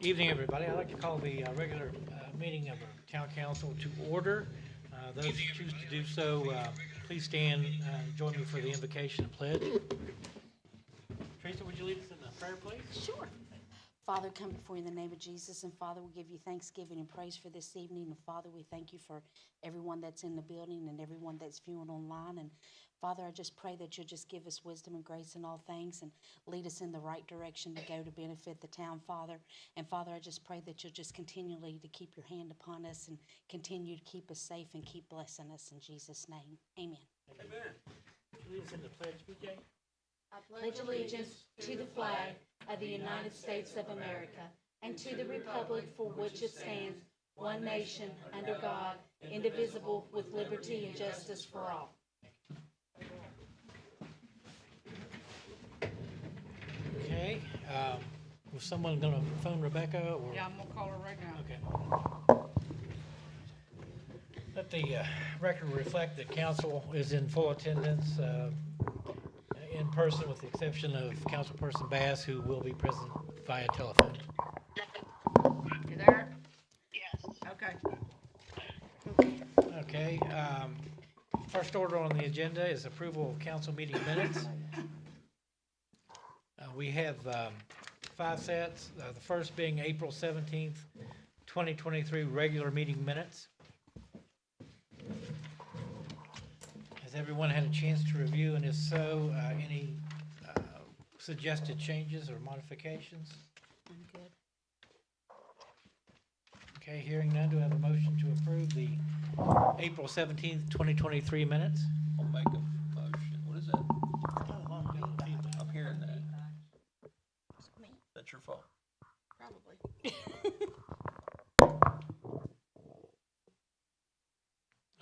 Evening, everybody. I'd like to call the regular meeting of our town council to order. Those who choose to do so, please stand and join me for the invocation and pledge. Teresa, would you lead us in the prayer, please? Sure. Father, come before you in the name of Jesus, and Father, we give you thanksgiving and praise for this evening, and Father, we thank you for everyone that's in the building and everyone that's viewing online, and Father, I just pray that you'll just give us wisdom and grace in all things and lead us in the right direction to go to benefit the town, Father, and Father, I just pray that you'll just continually to keep your hand upon us and continue to keep us safe and keep blessing us in Jesus' name. Amen. Amen. Would you lead us in the pledge, BJ? I pledge allegiance to the flag of the United States of America and to the republic for which it stands, one nation, under God, indivisible, with liberty and justice for all. Okay. Was someone going to phone Rebecca? Or? Yeah, I'm gonna call her right now. Okay. Let the record reflect that council is in full attendance in person, with the exception of Councilperson Bass, who will be present via telephone. You there? Yes. Okay. Okay. First order on the agenda is approval of council meeting minutes. We have 5 sets, the first being April 17th, 2023 regular meeting minutes. Has everyone had a chance to review, and if so, any suggested changes or modifications? I'm good. Okay, hearing none, do I have a motion to approve the April 17th, 2023 minutes? I'll make a motion. What is that? I'm hearing that. That's your fault. Probably.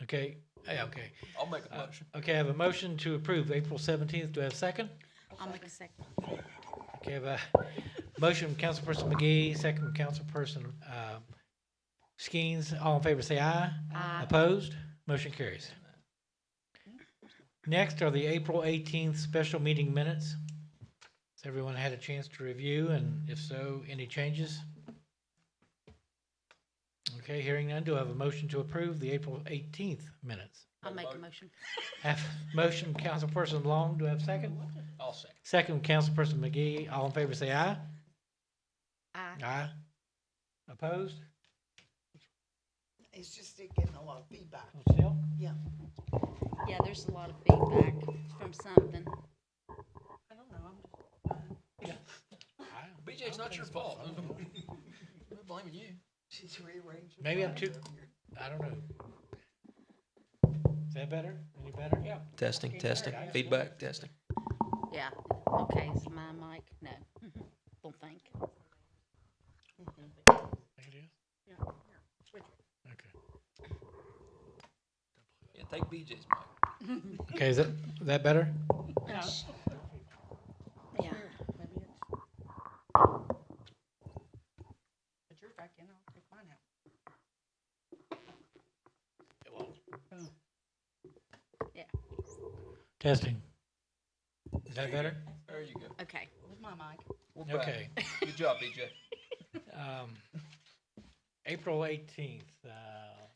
Okay, okay. I'll make a motion. Okay, I have a motion to approve April 17th. Do I have a second? I'll make a second. Okay, I have a motion from Councilperson McGee, second from Councilperson Skeens. All in favor say aye. Aye. Opposed? Motion carries. Next are the April 18th special meeting minutes. Has everyone had a chance to review, and if so, any changes? Okay, hearing none, do I have a motion to approve the April 18th minutes? I'll make a motion. Have motion from Councilperson Long. Do I have a second? I'll second. Second from Councilperson McGee. All in favor say aye. Aye. Aye. Opposed? It's just getting a lot of feedback. Still? Yeah. Yeah, there's a lot of feedback from something. I don't know. I'm just, BJ, it's not your fault. I'm not blaming you. she's rearranging. Maybe I'm too, I don't know. Is that better? Any better? Yeah. Testing, feedback, testing. Yeah. Okay, is my mic? No. Don't think. Think it is? Yeah. Okay. Yeah, take BJ's mic. Okay, is that better? Yeah. Maybe it's. Put yours back in, I'll take mine out. Yeah. Testing. Is that better? There you go. Okay. With my mic. We're back. Okay. Good job, BJ. April 18th,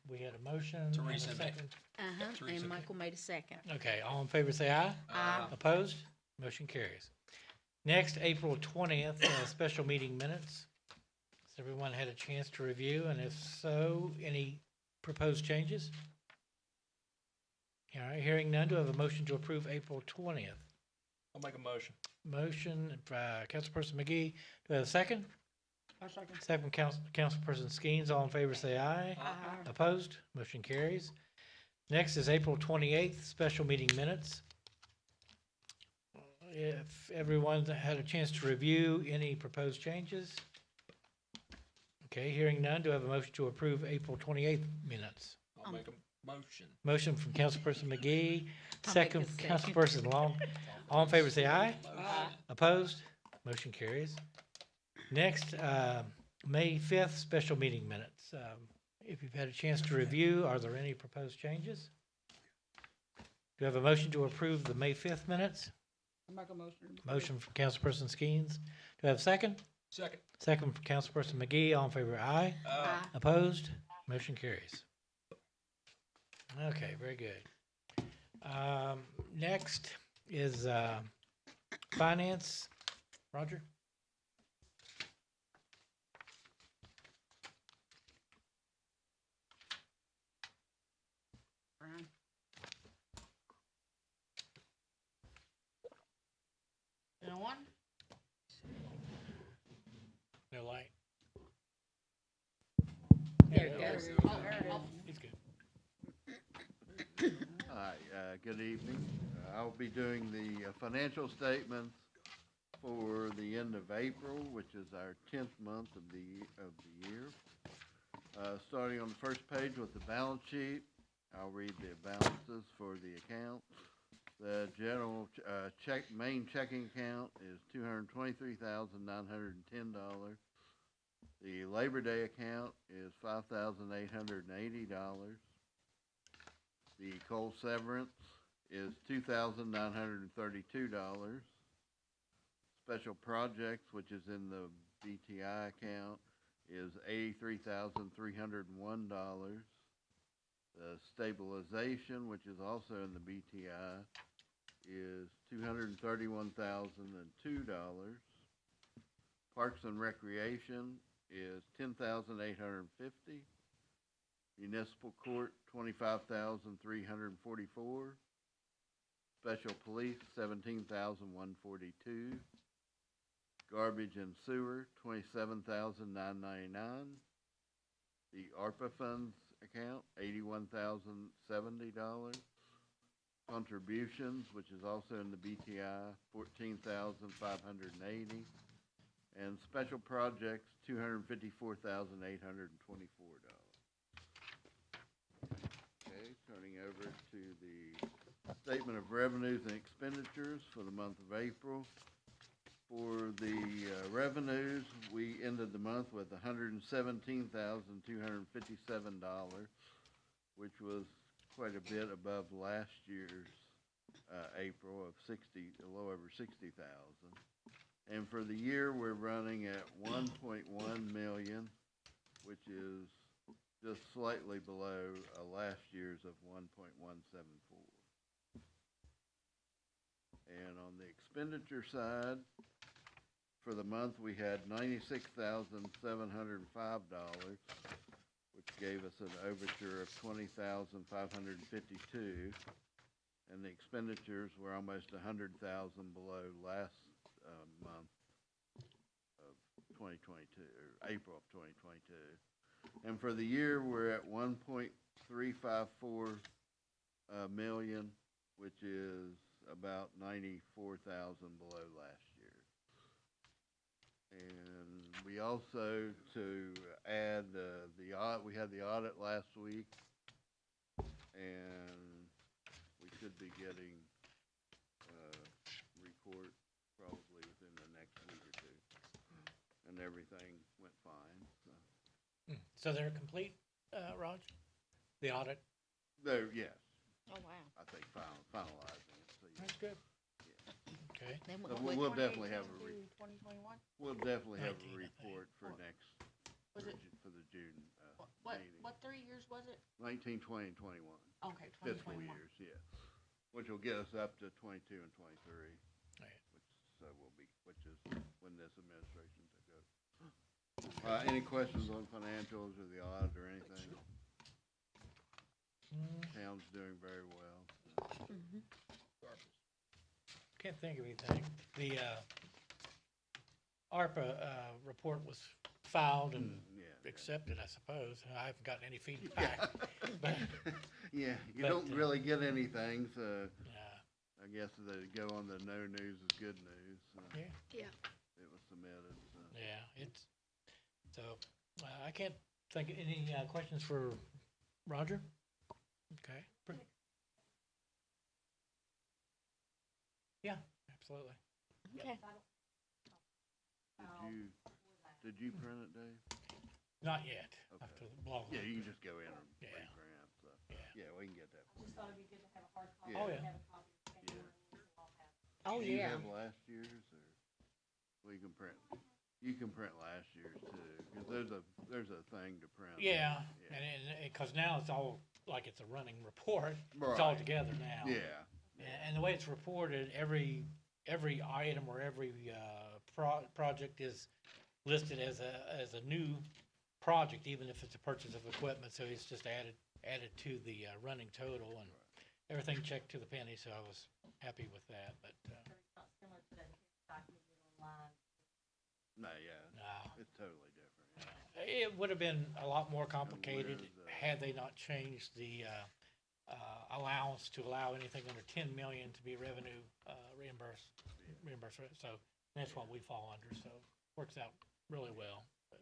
we had a motion. and a Teresa made. second. Uh-huh. Teresa And can- Michael made a second. Okay, all in favor say aye. Aye. Opposed? Motion carries. Next, April 20th, special meeting minutes. Has everyone had a chance to review, and if so, any proposed changes? All right, hearing none, do I have a motion to approve April 20th? I'll make a motion. Motion, Councilperson McGee. Do I have a second? I'll second. Second, Councilperson Skeens. All in favor say aye. Aye. Opposed? Motion carries. Next is April 28th, special meeting minutes. If everyone's had a chance to review, any proposed changes? Okay, hearing none, do I have a motion to approve April 28th minutes? I'll make a motion. Motion from Councilperson McGee, I'll second make from a second. Councilperson Long. All in favor say aye. Aye. Opposed? Motion carries. Next, May 5th, special meeting minutes. If you've had a chance to review, are there any proposed changes? Do I have a motion to approve the May 5th minutes? I'll make a motion. Motion from Councilperson Skeens. Do I have a second? Second. Second from Councilperson McGee. All in favor, aye. Opposed? Motion carries. Okay, very good. Next is finance. Roger? Brian. Anyone? No light. There it it goes. goes. Oh, there it is. He's good. Hi, good evening. I'll be doing the financial statements for the end of April, which is our 10th month of the year. Starting on the first page with the balance sheet, I'll read the balances for the account. The general main checking account is $223,910. The Labor Day account is $5,880. The coal severance is $2,932. Special projects, which is in the BTI account, is $83,301. The stabilization, which is also in the BTI, is $231,002. Parks and Recreation is $10,850. Municipal Court, $25,344. Special Police, $17,142. Garbage and Sewer, $27,999. The ARPA funds account, $81,070. Contributions, which is also in the BTI, $14,580. And special projects, $254,824. Okay, turning over to the statement of revenues and expenditures for the month of April. For the revenues, we ended the month with $117,257, which was quite a bit above last year's April of a little over 60,000. And for the year, we're running at 1.1 million, which is just slightly below last year's of 1.174. And on the expenditure side, for the month, we had $96,705, which gave us an overture of $20,552. And the expenditures were almost 100,000 below last month of 2022, or April of 2022. And for the year, we're at 1.354 million, which is about 94,000 below last year. And we also, to add we had the audit last week, and we should be getting a report probably within the next week or two. And everything went fine, so. So they're complete, Raj? The audit? Yes, Oh, wow. I think finalizing it, so yeah. That's good. Okay. Then So we'll definitely have a 2021? We'll definitely have a 19, I think. report for next, Was it, for the June, what, meeting. what 3 years was it? 19, 20, and 21. Okay, Fiscal 2021. years, yeah. Which will get us up to 22 and 23, Right. which is when this administration took over. Any questions on financials or the audit or anything? Town's doing very well. Can't think of anything. The ARPA report was filed and Yeah. accepted, I suppose. I haven't gotten any feedback. But, Yeah, you but, don't really get anything, so uh, I guess the go on the no news is good news. yeah, It was submitted, so. yeah, it's, so, I can't think of any questions for Roger? Okay. Yeah, absolutely. Okay. Did you print it, Dave? Not yet. Okay. After the blog. Yeah, you can just go in and Yeah. reprint, so, Yeah. yeah, we can get that. Oh, yeah. Oh, Do you yeah. have last year's, or we can print? You can print last year's too, because there's a thing to print. Yeah, Yeah. and, because now it's all, like it's a running report, it's all Right. together now. Yeah, And the way it's reported, every item or every, project is listed as a new project, even if it's a purchase of equipment, so it's just added to the, running total, and everything checked to the penny, so I was happy with that, but, Not similar to that document online. no, yeah, no. it's totally different. It would have been a lot more complicated where's the- had they not changed the, allowance to allow anything under 10 million to be revenue, reimbursed, so that's what we fall under, so works out really well. But,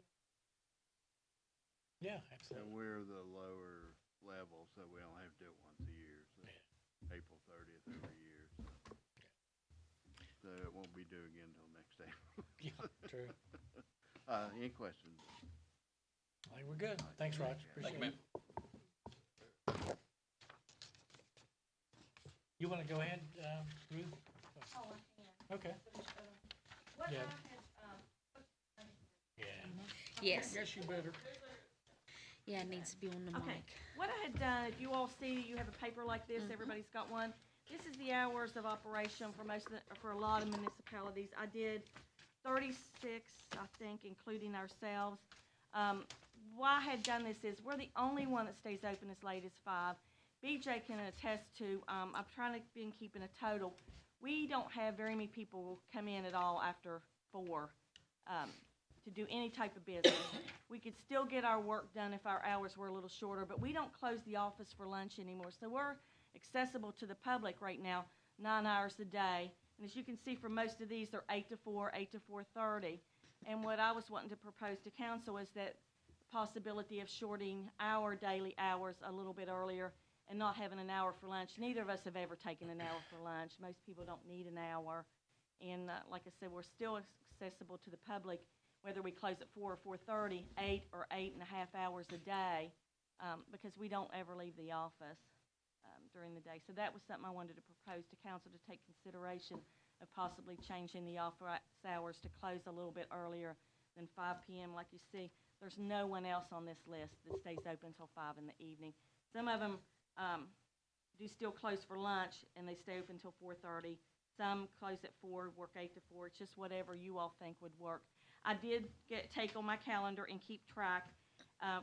yeah, And absolutely. we're the lower level, so we only have to do it once a year, so April 30th every year, so. So it won't be due again until next April. Yeah, true. Any questions? I think we're good. Thanks, Raj. Thank Appreciate you, it. ma'am. You want to go ahead, Ruth? Oh, I can. Okay. What I Yeah. had, Yeah. Yes. Guess you better. Yeah, it needs to be on the Okay. mic. What I had done, if you all see, you have a paper like this, everybody's got one. This is the hours of operation for for a lot of municipalities. I did 36, I think, including ourselves. Why I had done this is, we're the only one that stays open as late as 5. BJ can attest to, I'm trying to be keeping a total. We don't have very many people come in at all after 4, to do any type of business. We could still get our work done if our hours were a little shorter, but we don't close the office for lunch anymore. So we're accessible to the public right now, 9 hours a day. And as you can see, for most of these, they're 8 to 4, 8 to 4:30. And what I was wanting to propose to council is that possibility of shorting our daily hours a little bit earlier and not having an hour for lunch. Neither of us have ever taken an hour for lunch. Most people don't need an hour. And like I said, we're still accessible to the public, whether we close at 4 or 4:30, 8 or 8.5 hours a day, because we don't ever leave the office during the day. So that was something I wanted to propose to council to take consideration of possibly changing the office hours to close a little bit earlier than 5 p.m. Like you see, there's no one else on this list that stays open until 5 in the evening. Some of them do still close for lunch, and they stay open until 4:30. Some close at 4, work 8 to 4. It's just whatever you all think would work. I did take on my calendar and keep track.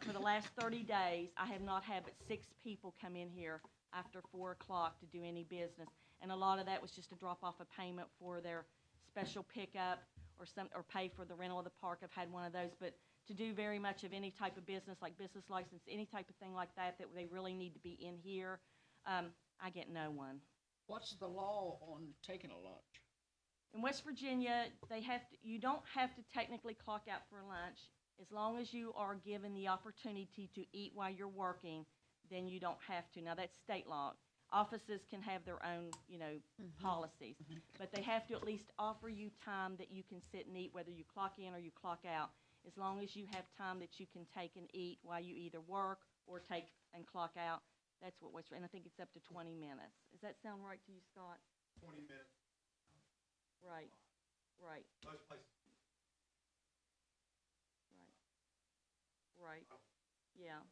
For the last 30 days, I have not had but 6 people come in here after 4 o'clock to do any business. And a lot of that was just to drop off a payment for their special pickup or pay for the rental of the park. I've had one of those. But to do very much of any type of business, like business license, any type of thing like that, that they really need to be in here, I get no one. What's the law on taking a lunch? In West Virginia, you don't have to technically clock out for lunch. As long as you are given the opportunity to eat while you're working, then you don't have to. Now, that's state law. Offices can have their own, policies. But they have to at least offer you time that you can sit and eat, whether you clock in or you clock out. As long as you have time that you can take and eat while you either work or take and clock out, that's what West Virginia, and I think it's up to 20 minutes. Does that sound right to you, Scott? 20 minutes. Right, right, Most places. right, yeah.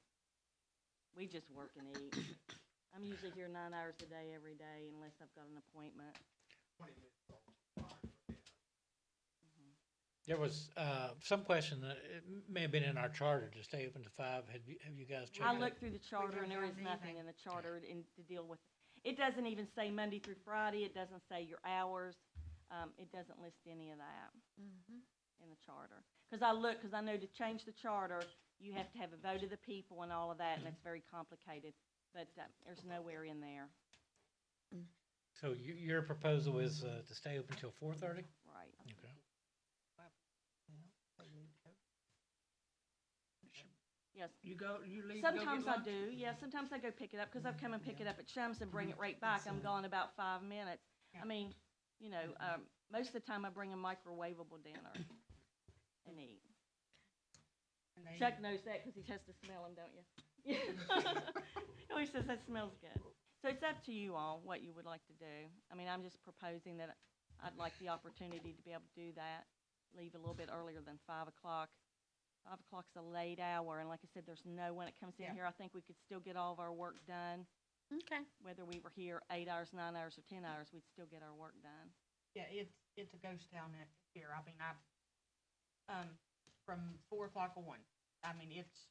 We just work and eat. I'm usually here 9 hours a day, every day, unless I've got an appointment. 20 minutes. There was, some question that it may have been in our charter to stay open to 5. Have you guys checked I it? looked through the charter, and there is nothing in the charter to deal with. It doesn't even say Monday through Friday. It doesn't say your hours. It doesn't list any of that in the charter. Because I know to change the charter, you have to have a vote of the people and all of that, and it's very complicated. But there's nowhere in there. So your proposal is to stay open till 4:30? Right. Okay. Yes. You leave, Sometimes go I get lunch? do, yeah, sometimes I go pick it up, because I've come and pick it up at Chum's and bring it right back. I'm gone about 5 minutes. I mean, most of the time I bring a microwavable dinner and eat. Chuck knows that because he has to smell them, don't you? He always says that smells good. So it's up to you all what you would like to do. I mean, I'm just proposing that I'd like the opportunity to be able to do that. leave a little bit earlier than 5 o'clock. 5 o'clock's a late hour, and like I said, there's no one that comes in Yeah. here. I think we could still get all of our work done. Okay. Whether we were here 8 hours, 9 hours, or 10 hours, we'd still get our work done. Yeah, it's a ghost town here. I mean, from 4 o'clock on, I mean, it's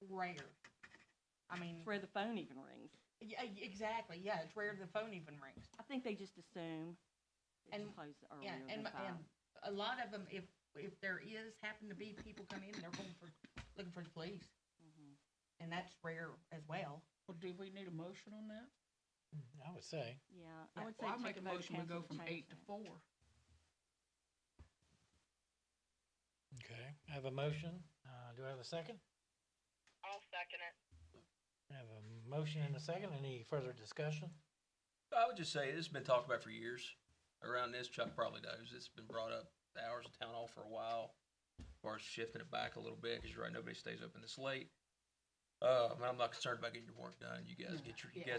rare. I mean, It's where the phone even rings. yeah, exactly, yeah, it's rare the phone even rings. I think they just assume that you And- close earlier Yeah, than 5. and a lot of them, if there happen to be people come in, they're looking for the police, Mhm. and that's rare as well. Well, do we need a motion on that? I would say. Yeah, I Yeah, would say Well, I take make a a vote of motion, we council go from change 8 to that. 4. Okay, I have a motion. Do I have a second? I'll second it. I have a motion and a second. Any further discussion? I would just say, this has been talked about for years. Around this, Chuck probably knows, it's been brought up, the hours of town hall for a while. As far as shifting it back a little bit, because you're right, nobody stays open this late. And I'm not concerned about getting your work done. You guys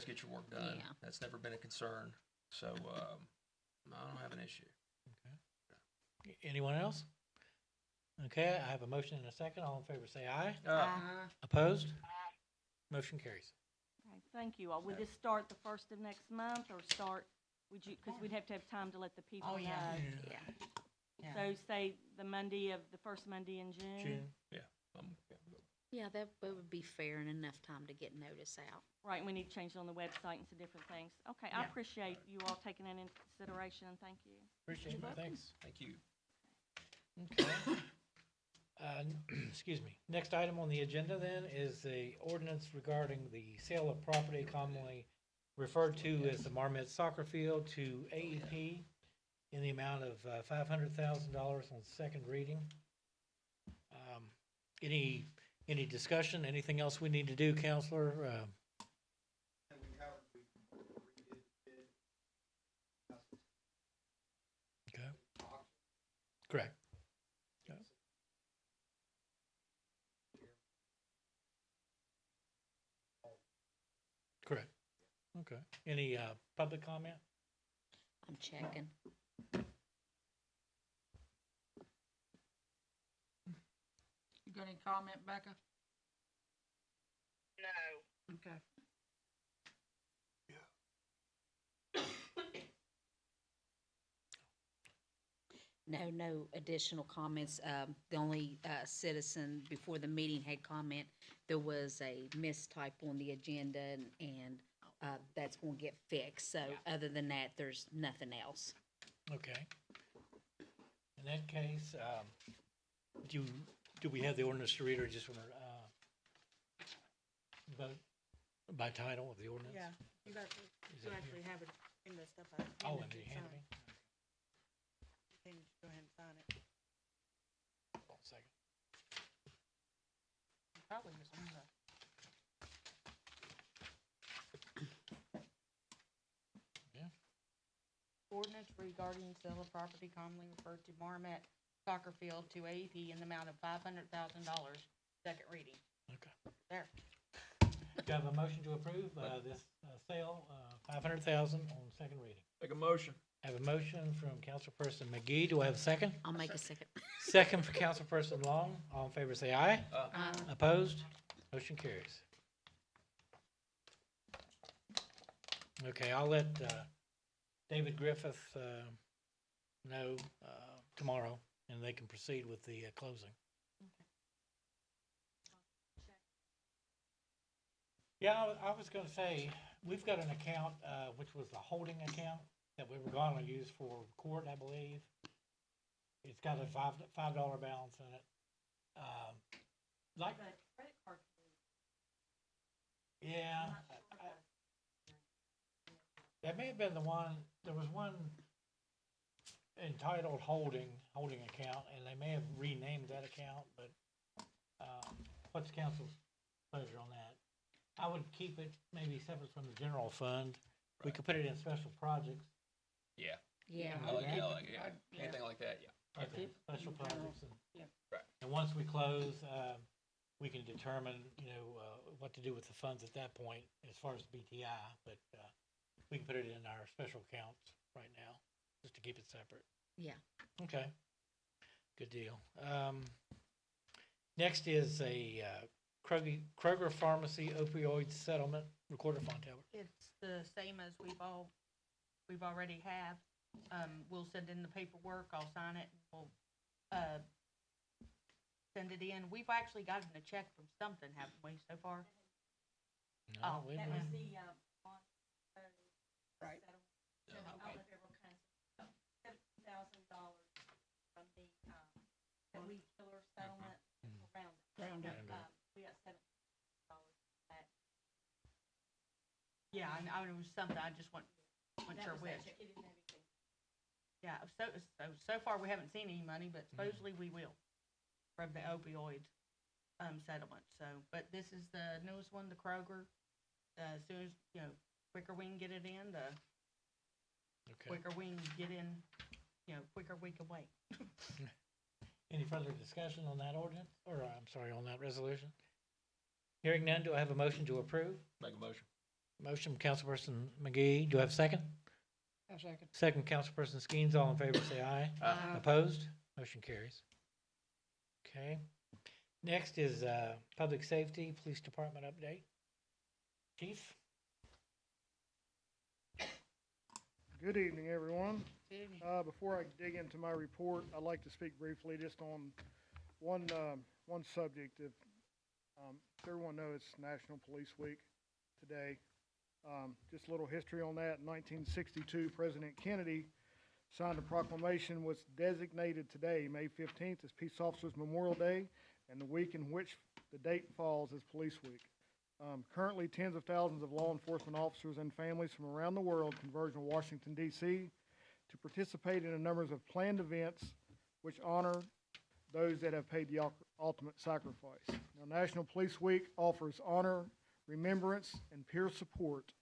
get your work done. Yeah. That's never been a concern. So, I don't have an issue. Anyone else? Okay, I have a motion and a second. All in favor, say aye. Aye. Opposed? Motion carries. Okay, thank you all. Would this start the first of next month, or would you, because we'd have to have time to let the people know. Oh, yeah. Yeah. Yeah. So say the first Monday in June? June. Um, Yeah, that would be fair and enough time to get notice out. Right, and we need to change it on the website and some different things. Okay, I Yeah. appreciate you all taking that into consideration, and thank you. Appreciate it. Thanks. Thank you. Okay. Excuse me. Next item on the agenda then is the ordinance regarding the sale of property commonly referred to as the Marmet Soccer Field to AEP in the amount of $500,000 on second reading. Any discussion? Anything else we need to do, Counselor? And we haven't, we redid the bid. Okay. Correct. Okay. Correct. Okay. Any public comment? I'm checking. You got any comment, Becca? No. Okay. No additional comments. The only citizen before the meeting had comment, there was a mistype on the agenda and that's gonna get fixed. So other than that, there's nothing else. Okay. In that case, do we have the ordinance to read or just want to vote by title of the ordinance? Yeah, you got, Is you that actually here? have it in the stuff I Oh, handed and you you to handed sign. me? You can just go ahead and sign it. Hold on a second. Probably was on the. Yeah. Ordinance regarding sale of property commonly referred to Marmet Soccer Field to AEP in the amount of $500,000, second reading. Okay. There. Do you have a motion to approve this sale, $500,000 on second reading? Make a motion. I have a motion from Councilperson McGee. Do I have a second? I'll make a second. Second for Councilperson Long. All in favor, say aye. Opposed? Motion carries. Okay, I'll let David Griffith know tomorrow, and they can proceed with the closing. Yeah, I was gonna say, we've got an account, which was a holding account that we were gonna use for court, I believe. It's got a $5 balance in it. Like, credit card. yeah, that may have been the one, there was one entitled holding account, and they may have renamed that account, but, what's council's pleasure on that? I would keep it maybe separate from the general fund. We could put it in special projects, Yeah. Yeah. I like it, yeah. Yeah. Anything like that, yeah. okay, special in general. projects. Yeah. Right. And once we close, we can determine, what to do with the funds at that point as far as BTI, but, we can put it in our special accounts right now, just to keep it separate. Yeah. Okay. Good deal. Next is a Kroger Pharmacy opioid settlement. Recorder Fontaine. It's the same as we've already have. We'll send in the paperwork, I'll sign it, and we'll, send it in. We've actually gotten a check from something, haven't we, so far? No, Oh, wait a That minute. was the, Right. settlement. Yeah, I don't okay. know if everyone kind of, $17,000 from the, that weed killer settlement around. Round up. We got $17,000 back. Yeah, I it was something, I just wasn't That sure was which. that check. It didn't have anything. Yeah, so far we haven't seen any money, but supposedly we will from the opioid, settlement, so, but this is the newest one, the Kroger. As soon as, quicker we can get it in, the Okay. quicker we can get in, quicker we can wait. Any further discussion on that ordinance, or I'm sorry, on that resolution? Hearing none, do I have a motion to approve? Make a motion. Motion from Councilperson McGee. Do I have a second? A second. Second, Councilperson Skeens. All in favor, say aye. Aye. Opposed? Motion carries. Okay. Next is Public Safety, Police Department update. Chief? Good evening, everyone. Good evening. Before I dig into my report, I'd like to speak briefly just on one subject. If everyone knows, it's National Police Week today. Just a little history on that. In 1962, President Kennedy signed a proclamation which designated today, May 15th, as Peace Officers Memorial Day, and the week in which the date falls as Police Week. Currently, tens of thousands of law enforcement officers and families from around the world converge in Washington, D.C. to participate in a number of planned events which honor those that have paid the ultimate sacrifice. Now, National Police Week offers honor, remembrance, and peer support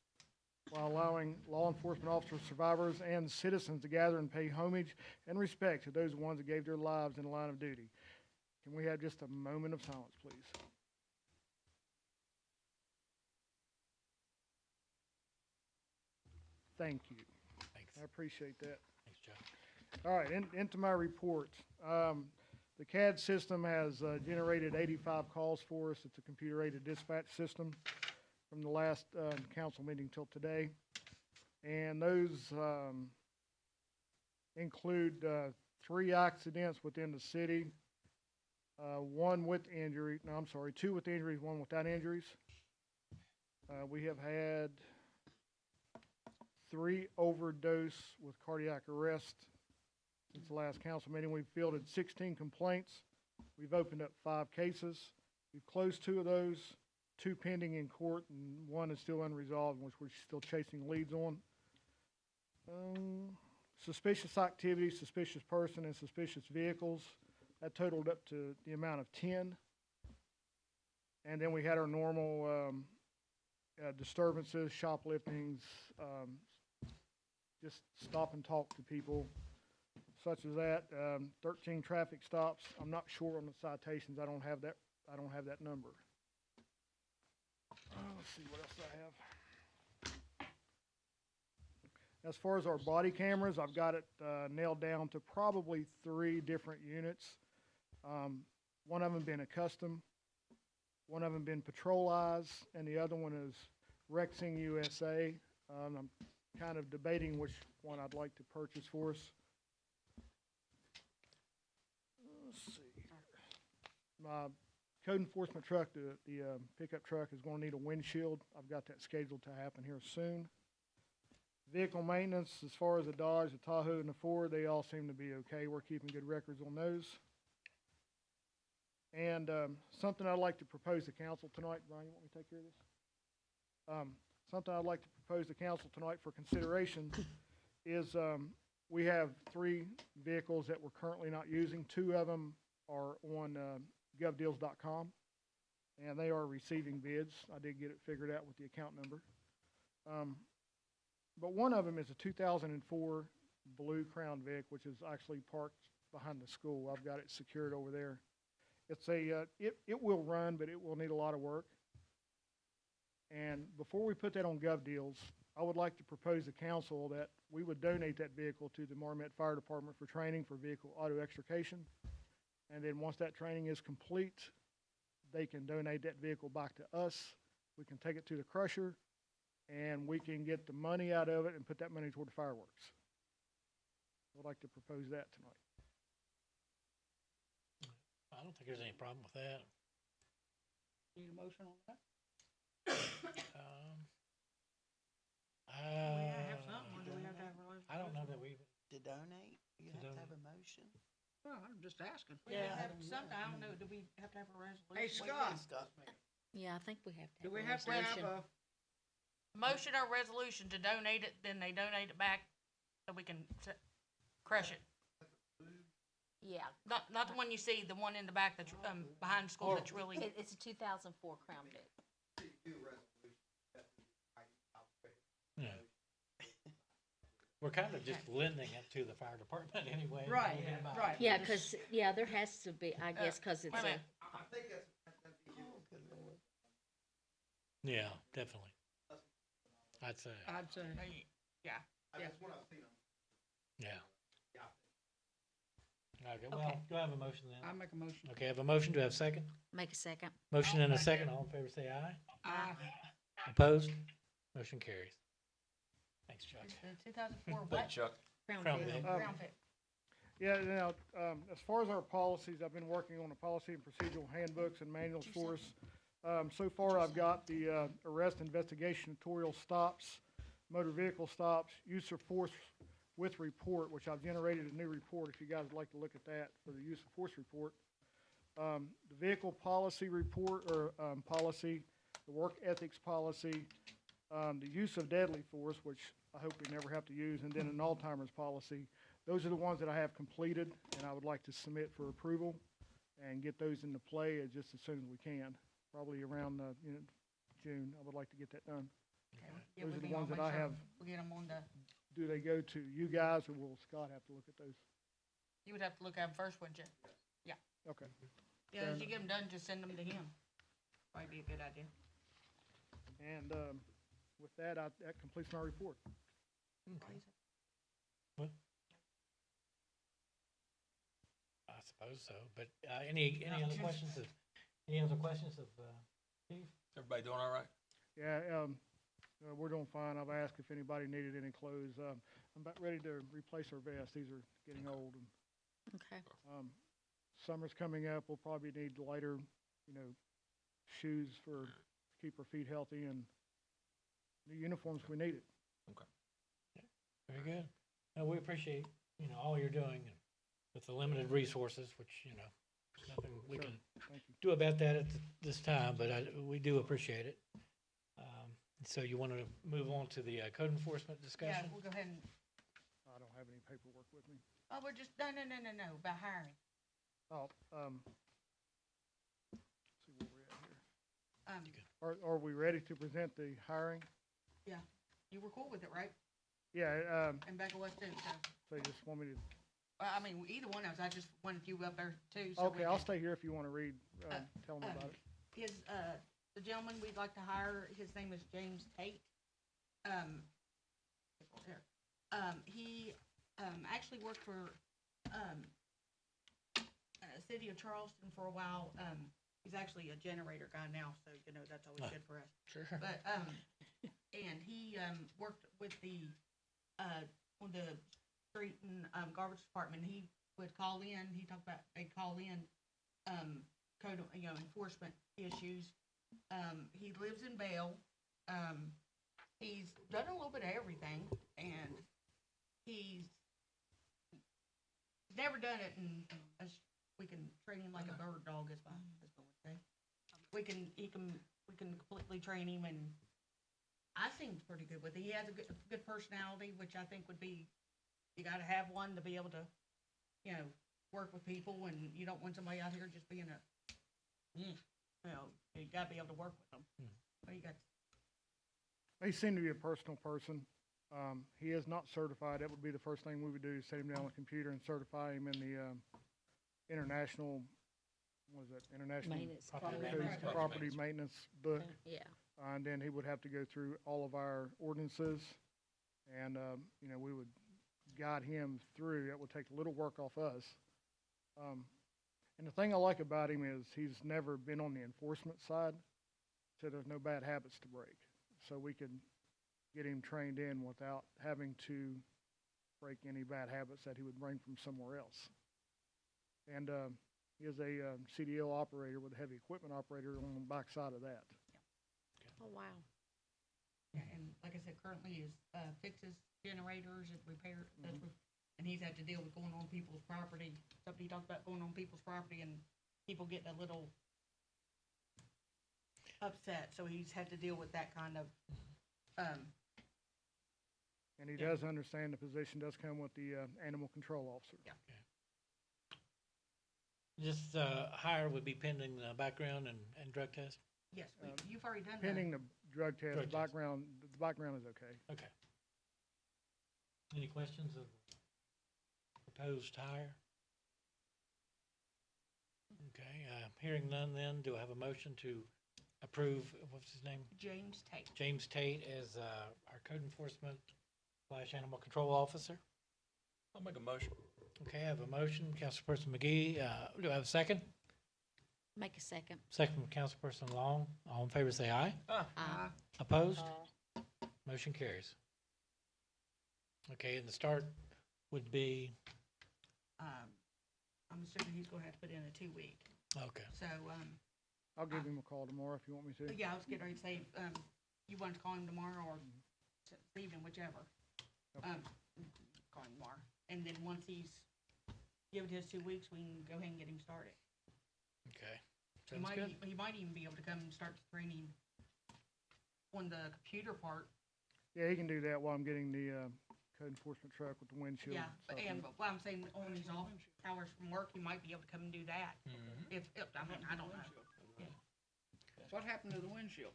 while allowing law enforcement officers, survivors, and citizens to gather and pay homage and respect to those ones that gave their lives in the line of duty. Can we have just a moment of silence, please? Thank you. Thanks. I appreciate that. Thanks, Joe. All right, into my report. The CAD system has generated 85 calls for us. It's a computer-aided dispatch system from the last council meeting till today. And those include 3 accidents within the city, 1 with injury, no, I'm sorry, 2 with injuries, 1 without injuries. We have had 3 overdose with cardiac arrest since the last council meeting. We've fielded 16 complaints. We've opened up 5 cases. We've closed 2 of those, 2 pending in court, and 1 is still unresolved, which we're still chasing leads on. Suspicious activity, suspicious person, and suspicious vehicles. That totaled up to the amount of 10. And then we had our normal disturbances, shopliftings, just stop and talk to people, such as that. 13 traffic stops. I'm not sure on the citations. I don't have that number. Let's see what else I have. As far as our body cameras, I've got it nailed down to probably 3 different units. One of them being a custom, one of them being Patrol Eyes, and the other one is Rexing USA. I'm kind of debating which one I'd like to purchase for us. Let's see here. My code enforcement truck, the pickup truck, is going to need a windshield. I've got that scheduled to happen here soon. Vehicle maintenance, as far as the Dodge, the Tahoe, and the Ford, they all seem to be okay. We're keeping good records on those. And something I'd like to propose to council tonight. Brian, you want me to take care of this? Something I'd like to propose to council tonight for consideration is we have 3 vehicles that we're currently not using. 2 of them are on govdeals.com, and they are receiving bids. I did get it figured out with the account number. But one of them is a 2004 blue Crown Vic, which is actually parked behind the school. I've got it secured over there. It's it will run, but it will need a lot of work. And before we put that on GovDeals, I would like to propose to council that we would donate that vehicle to the Marmet Fire Department for training for vehicle auto extrication. And then once that training is complete, they can donate that vehicle back to us. We can take it to the crusher, and we can get the money out of it and put that money toward the fireworks. I'd like to propose that tonight. I don't think there's any problem with that. Need a motion on that? Um, We have something, or do we have to have a resolution? I don't know that we, To donate, you To have to donate. have a motion. Well, I'm just asking. We have to have something, I don't know, do we have to have a resolution? Hey, Scott, Yeah, I think we have to do have we a have to have resolution. a, Motion or resolution to donate it, then they donate it back, so we can crush it. Yeah, Not the one you see, the one in the back that's, behind the school that's really, it's a 2004 Crown Vic. yeah. We're kind of just lending it to the fire department anyway. right, We'll get it back. right. Yeah, because, yeah, there has to be, I guess, because it's wait a a, minute. I think that'd be Yeah, definitely. I'd say, I'd say, yeah. that's what I've seen. yeah. Yeah. Okay, well, Okay. do I have a motion then? I make a motion. Okay, I have a motion. Do I have a second? make a second. Motion and a second. All in favor say aye. Aye. Opposed? Motion carries. Thanks, Chuck. The 2004 Thank what? you, Chuck. Crown Vic. Crown Vic. Yeah, now, as far as our policies, I've been working on the policy and procedural handbooks and manuals for us. So far, I've got the arrest investigatorial stops, motor vehicle stops, use of force with report, which I've generated a new report if you guys would like to look at that for the use of force report. The vehicle policy report or policy, the work ethics policy, the use of deadly force, which I hope we never have to use, and then an Alzheimer's policy. Those are the ones that I have completed, and I would like to submit for approval and get those into play just as soon as we can. Probably around, June, I would like to get that done. Yeah, Those we are the can ones that make I sure have. We get them on the, Do they go to you guys, or will Scott have to look at those? you would have to look at them first, wouldn't you? Okay. Yeah, as you get them done, just send them to him. Probably be a good idea. And with that, that completes my report. I suppose so, but, any other questions of, Steve? Everybody doing all right? Yeah, we're doing fine. I've asked if anybody needed any clothes. I'm about ready to replace our vests. These are getting old. And Okay. summer's coming up. We'll probably need lighter, shoes to keep our feet healthy, and new uniforms if we need it. Very good. No, we appreciate, all you're doing with the limited resources, which, nothing we Sure. can Thank you. do about that at this time, but we do appreciate it. So you want to move on to the code enforcement Yeah, discussion? we'll go ahead and, I don't have any paperwork with me. oh, we're just, no, about hiring. Oh, see where we're at here. Um, Are we ready to present the hiring? you were cool with it, right? Yeah, And Becca was too, so, so you just want me to, well, I mean, either one of us, I just wanted you up there too, so we okay, I'll can- stay here if you want to read, tell me about it. His, the gentleman we'd like to hire, his name is James Tate. He, actually worked for, City of Charleston for a while. He's actually a generator guy now, so, that's always good for us. Sure. But, and he, worked with the, on the street and, garbage department. He would call in, he talked about, they'd call in, code, enforcement issues. He lives in Bell. He's done a little bit of everything, and he's never done it, and we can train him like a bird dog, as my husband would say. We can completely train him, and I seemed pretty good with it. He has a good personality, which I think would be, you gotta have one to be able to, work with people, and you don't want somebody out here just being you gotta be able to work with them. What do you got? He seemed to be a personal person. He is not certified. That would be the first thing we would do, is set him down on the computer and certify him in the international, what is that, international Maintenance. Property Codes- maintenance. property maintenance book. Yeah. And then he would have to go through all of our ordinances, and, we would guide him through. That would take a little work off us. And the thing I like about him is he's never been on the enforcement side, so there's no bad habits to break. So we can get him trained in without having to break any bad habits that he would bring from somewhere else. And he is a CDL operator with a heavy equipment operator on the backside of that. Oh, wow. Yeah, and like I said, currently is, fixes generators and repair, and he's had to deal with going on people's property. Somebody talked about going on people's property and people getting a little upset, so he's had to deal with that kind of, And he Yeah. does understand the position does come with the animal control officer. Yeah. This hire would be pending the background and drug test? yes, you've already done that. Pending the drug test, Drug test. the background is okay. Okay. Any questions of proposed hire? Okay, hearing none then, do I have a motion to approve, what's his name? James Tate. James Tate as our code enforcement / animal control officer? I'll make a motion. Okay, I have a motion, Councilperson McGee. Do I have a second? Make a second. Second from Councilperson Long. All in favor say aye. Aye. Opposed? Motion carries. Okay, and the start would be, I'm assuming he's gonna have to put in a 2-week, okay, so, I'll give him a call tomorrow if you want me to. yeah, I was getting ready to say, you want to call him tomorrow or this evening, whichever. Call him tomorrow, and then once he's given his 2 weeks, we can go ahead and get him started. okay. He Sounds might, good. he might even be able to come and start the training on the computer part. Yeah, he can do that while I'm getting the code enforcement truck with the windshield. Yeah, stuff in and it. what I'm saying, on his off hours from work, he might be able to come and do that. If, I mean, I don't know. What happened to the windshield?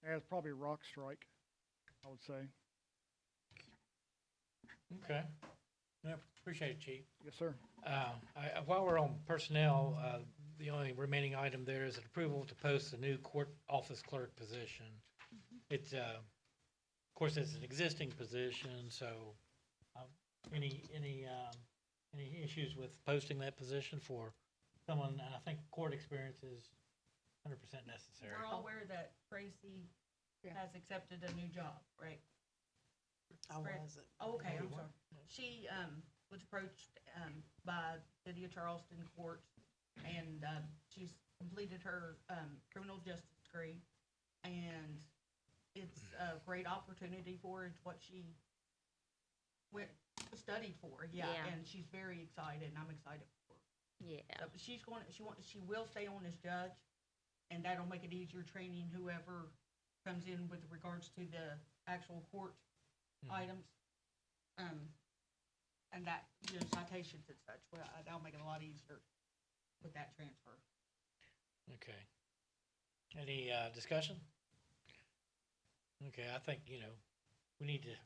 Yeah, it's probably a rock strike, I would say. Okay. Yeah, appreciate it, Chief. Yes, sir. While we're on personnel, the only remaining item there is an approval to post a new court office clerk position. It's, of course, it's an existing position, so any issues with posting that position for someone, and I think court experience is 100% necessary. We're all aware that Tracy has accepted a new job, right? I Fred? wasn't. Oh, okay, No, I'm you sorry. She, was approached, by City of Charleston courts, and, she's completed her, criminal justice degree, and it's a great opportunity for her. It's what she studied for, yeah, Yeah. and she's very excited, and I'm excited for her. Yeah. She will stay on as judge, and that'll make it easier training whoever comes in with regards to the actual court items. And that, citations and such, well, that'll make it a lot easier with that transfer. Okay. Any discussion? Okay, I think, we need to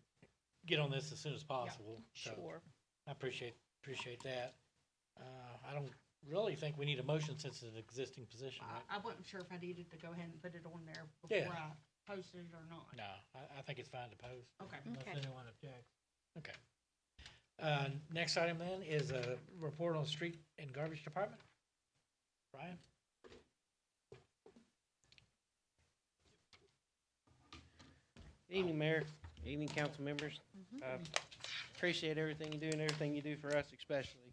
get on this as soon as possible. So Sure. I appreciate that. I don't really think we need a motion since it's an existing position, right? I wasn't sure if I needed to go ahead and put it on there Yeah. before I posted it or not. No, I think it's fine to post. Okay. Unless Okay. anyone objects. Okay. Next item then is a report on street and garbage department. Brian? Good evening, Mayor. Good evening, council members. Appreciate everything you do and everything you do for us especially.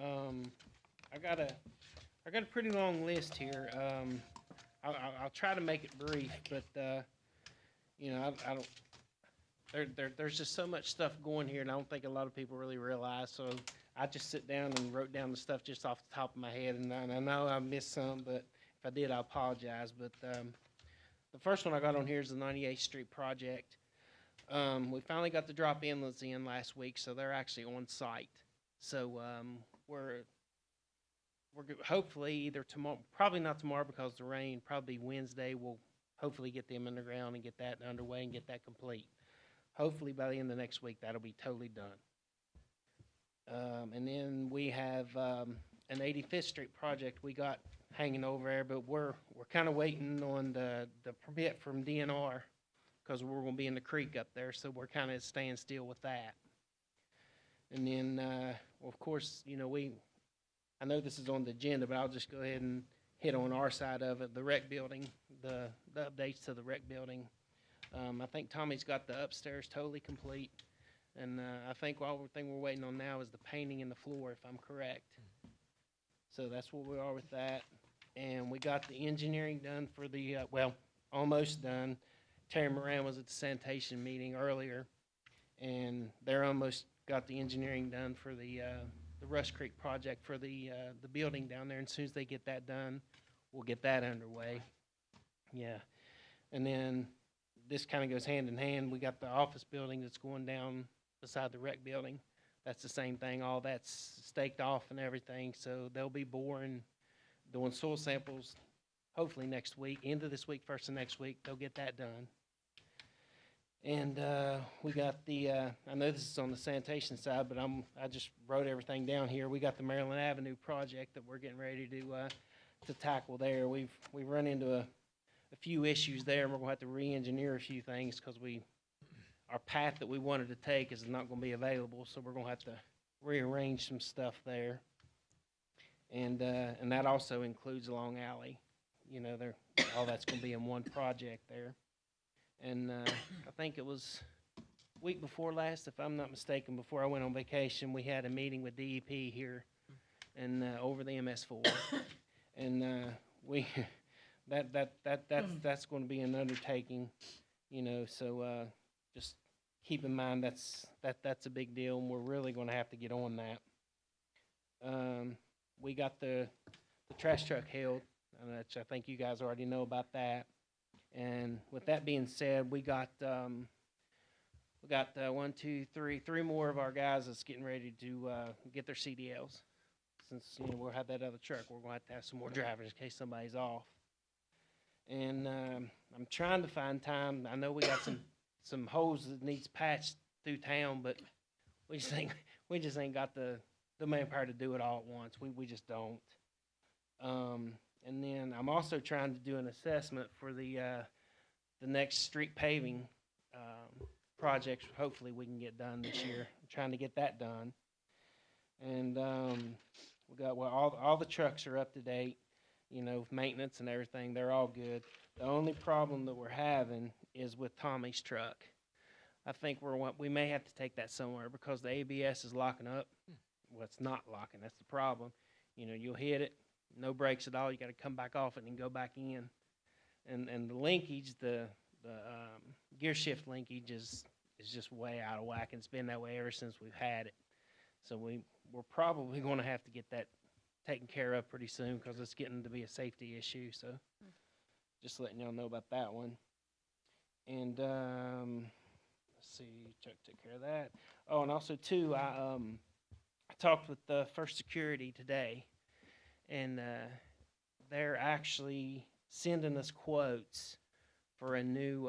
I got a pretty long list here. I'll try to make it brief, but, I don't, there's just so much stuff going here, and I don't think a lot of people really realize, so I just sit down and wrote down the stuff just off the top of my head, and I know I missed some, but if I did, I apologize, but, the first one I got on here is the 98th Street project. We finally got the drop inlets in last week, so they're actually on site. So, we're hopefully either tomorrow, probably not tomorrow because of the rain, probably Wednesday, we'll hopefully get them underground and get that underway and get that complete. Hopefully by the end of next week, that'll be totally done. And then we have, an 85th Street project we got hanging over there, but we're kind of waiting on the permit from DNR because we're gonna be in the creek up there, so we're kind of staying still with that. And then, well, of course, I know this is on the agenda, but I'll just go ahead and hit on our side of it, the rec building, the updates to the rec building. I think Tommy's got the upstairs totally complete, and I think all thing we're waiting on now is the painting in the floor, if I'm correct. So that's where we are with that. And we got the engineering done for the, well, almost done. Terry Moran was at the sanitation meeting earlier, and they're almost got the engineering done for the Rush Creek project for the building down there. And as soon as they get that done, we'll get that underway. Yeah. And then this kind of goes hand in hand. We got the office building that's going down beside the rec building. That's the same thing. All that's staked off and everything. So they'll be boring, doing soil samples hopefully next week, end of this week, first of next week. They'll get that done. And we got the, I know this is on the sanitation side, but I just wrote everything down here. We got the Maryland Avenue project that we're getting ready to tackle there. We've run into a few issues there, and we're gonna have to re-engineer a few things because our path that we wanted to take is not gonna be available, so we're gonna have to rearrange some stuff there. And that also includes Long Alley. You know, all that's gonna be in one project there. And I think it was week before last, if I'm not mistaken, before I went on vacation, we had a meeting with DEP here and over the MS4. And that's going to be an undertaking, you know. So just keep in mind that's a big deal, and we're really going to have to get on that. We got the trash truck held, which I think you guys already know about that. And with that being said, we got 1, 2, 3 more of our guys that's getting ready to get their CDLs. Since, you know, we'll have that other truck, we're going to have some more drivers in case somebody's off. And I'm trying to find time. I know we got some holes that needs patched through town, but we just ain't got the manpower to do it all at once. We just don't. And then I'm also trying to do an assessment for the next street paving projects. Hopefully we can get done this year. I'm trying to get that done. And we got, well, all the trucks are up to date, you know, maintenance and everything. They're all good. The only problem that we're having is with Tommy's truck. I think we may have to take that somewhere because the ABS is locking up. Well, it's not locking. That's the problem. You know, you'll hit it. No brakes at all. You got to come back off it and go back in, and the linkage, the gear shift linkage is just way out of whack, and it's been that way ever since we've had it. So we're probably going to have to get that taken care of pretty soon because it's getting to be a safety issue. So just letting y'all know about that one. And let's see, Chuck took care of that. Oh, and also too, I talked with First Security today. And they're actually sending us quotes for a new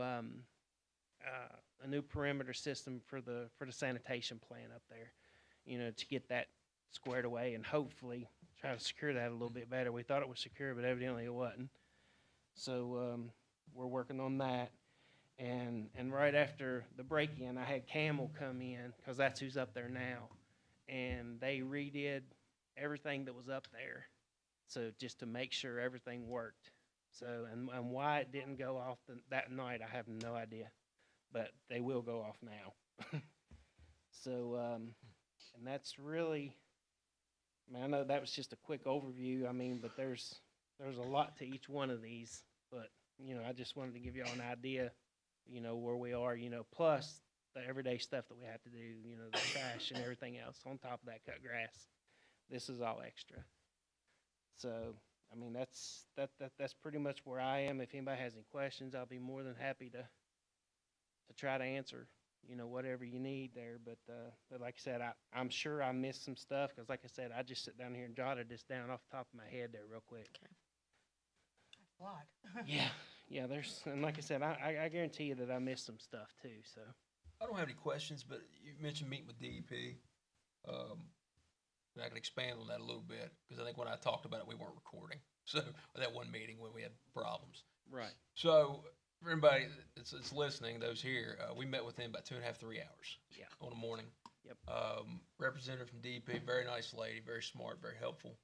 perimeter system for the sanitation plant up there, you know, to get that squared away and hopefully try to secure that a little bit better. We thought it was secure, but evidently it wasn't. So we're working on that. And right after the break-in, I had Camel come in because that's who's up there now, and they redid everything that was up there. So just to make sure everything worked. So, and why it didn't go off that night, I have no idea. But they will go off now. So, and that's really, I mean, I know that was just a quick overview. I mean, but there's a lot to each one of these. But, you know, I just wanted to give y'all an idea, you know, where we are, you know, plus the everyday stuff that we have to do, you know, the trash and everything else on top of that cut grass. This is all extra. So, I mean, that's pretty much where I am. If anybody has any questions, I'll be more than happy to try to answer, you know, whatever you need there. But like I said, I'm sure I missed some stuff because, like I said, I just sit down here and jotted this down off the top of my head there real quick. Okay. That's a lot. Yeah. And like I said, I guarantee you that I missed some stuff too. So I don't have any questions, but you mentioned meeting with DEP. I can expand on that a little bit because I think when I talked about it, we weren't recording. So that one meeting when we had problems. right. So for everybody that's listening, those here, we met with them about 2.5, 3 hours. Yeah. On the morning. Yep. Representative from DEP, very nice lady, very smart, very helpful.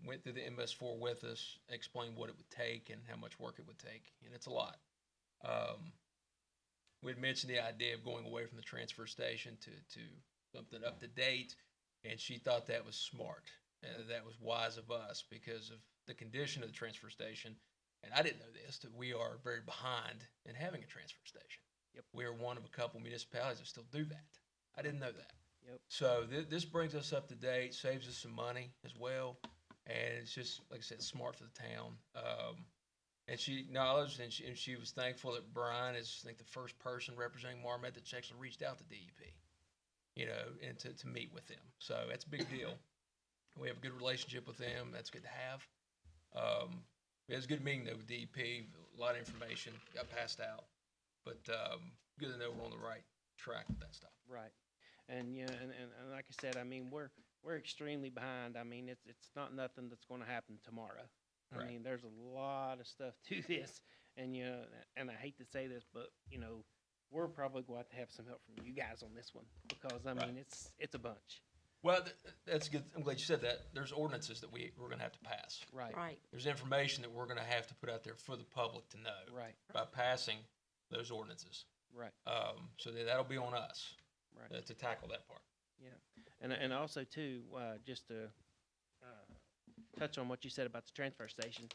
went through the MS4 with us, explained what it would take and how much work it would take, and it's a lot. We'd mentioned the idea of going away from the transfer station to something up to date, and she thought that was smart. That was wise of us because of the condition of the transfer station. And I didn't know this, that we are very behind in having a transfer station. Yep. We are one of a couple municipalities that still do that. I didn't know that. Yep. So this brings us up to date, saves us some money as well, and it's just, like I said, smart for the town. And she acknowledged, and she was thankful that Brian is, I think, the first person representing Marmet that's actually reached out to DEP, you know, and to meet with them. So that's a big deal. We have a good relationship with them. That's good to have. It was a good meeting though with DEP. A lot of information got passed out, but good to know we're on the right track with that stuff. Right. And yeah, and like I said, I mean, we're extremely behind. I mean, it's not nothing that's going to happen tomorrow. Right. I mean, there's a lot of stuff to this, and you know, and I hate to say this, but you know, we're probably going to have some help from you guys on this one because I mean, it's a bunch. Well, that's good. I'm glad you said that. There's ordinances that we're going to have to pass. Right. Right. There's information that we're going to have to put out there for the public to know Right. by passing those ordinances. Right. So that'll be on us Right. to tackle that part. Yeah. And also too, just to touch on what you said about the transfer station,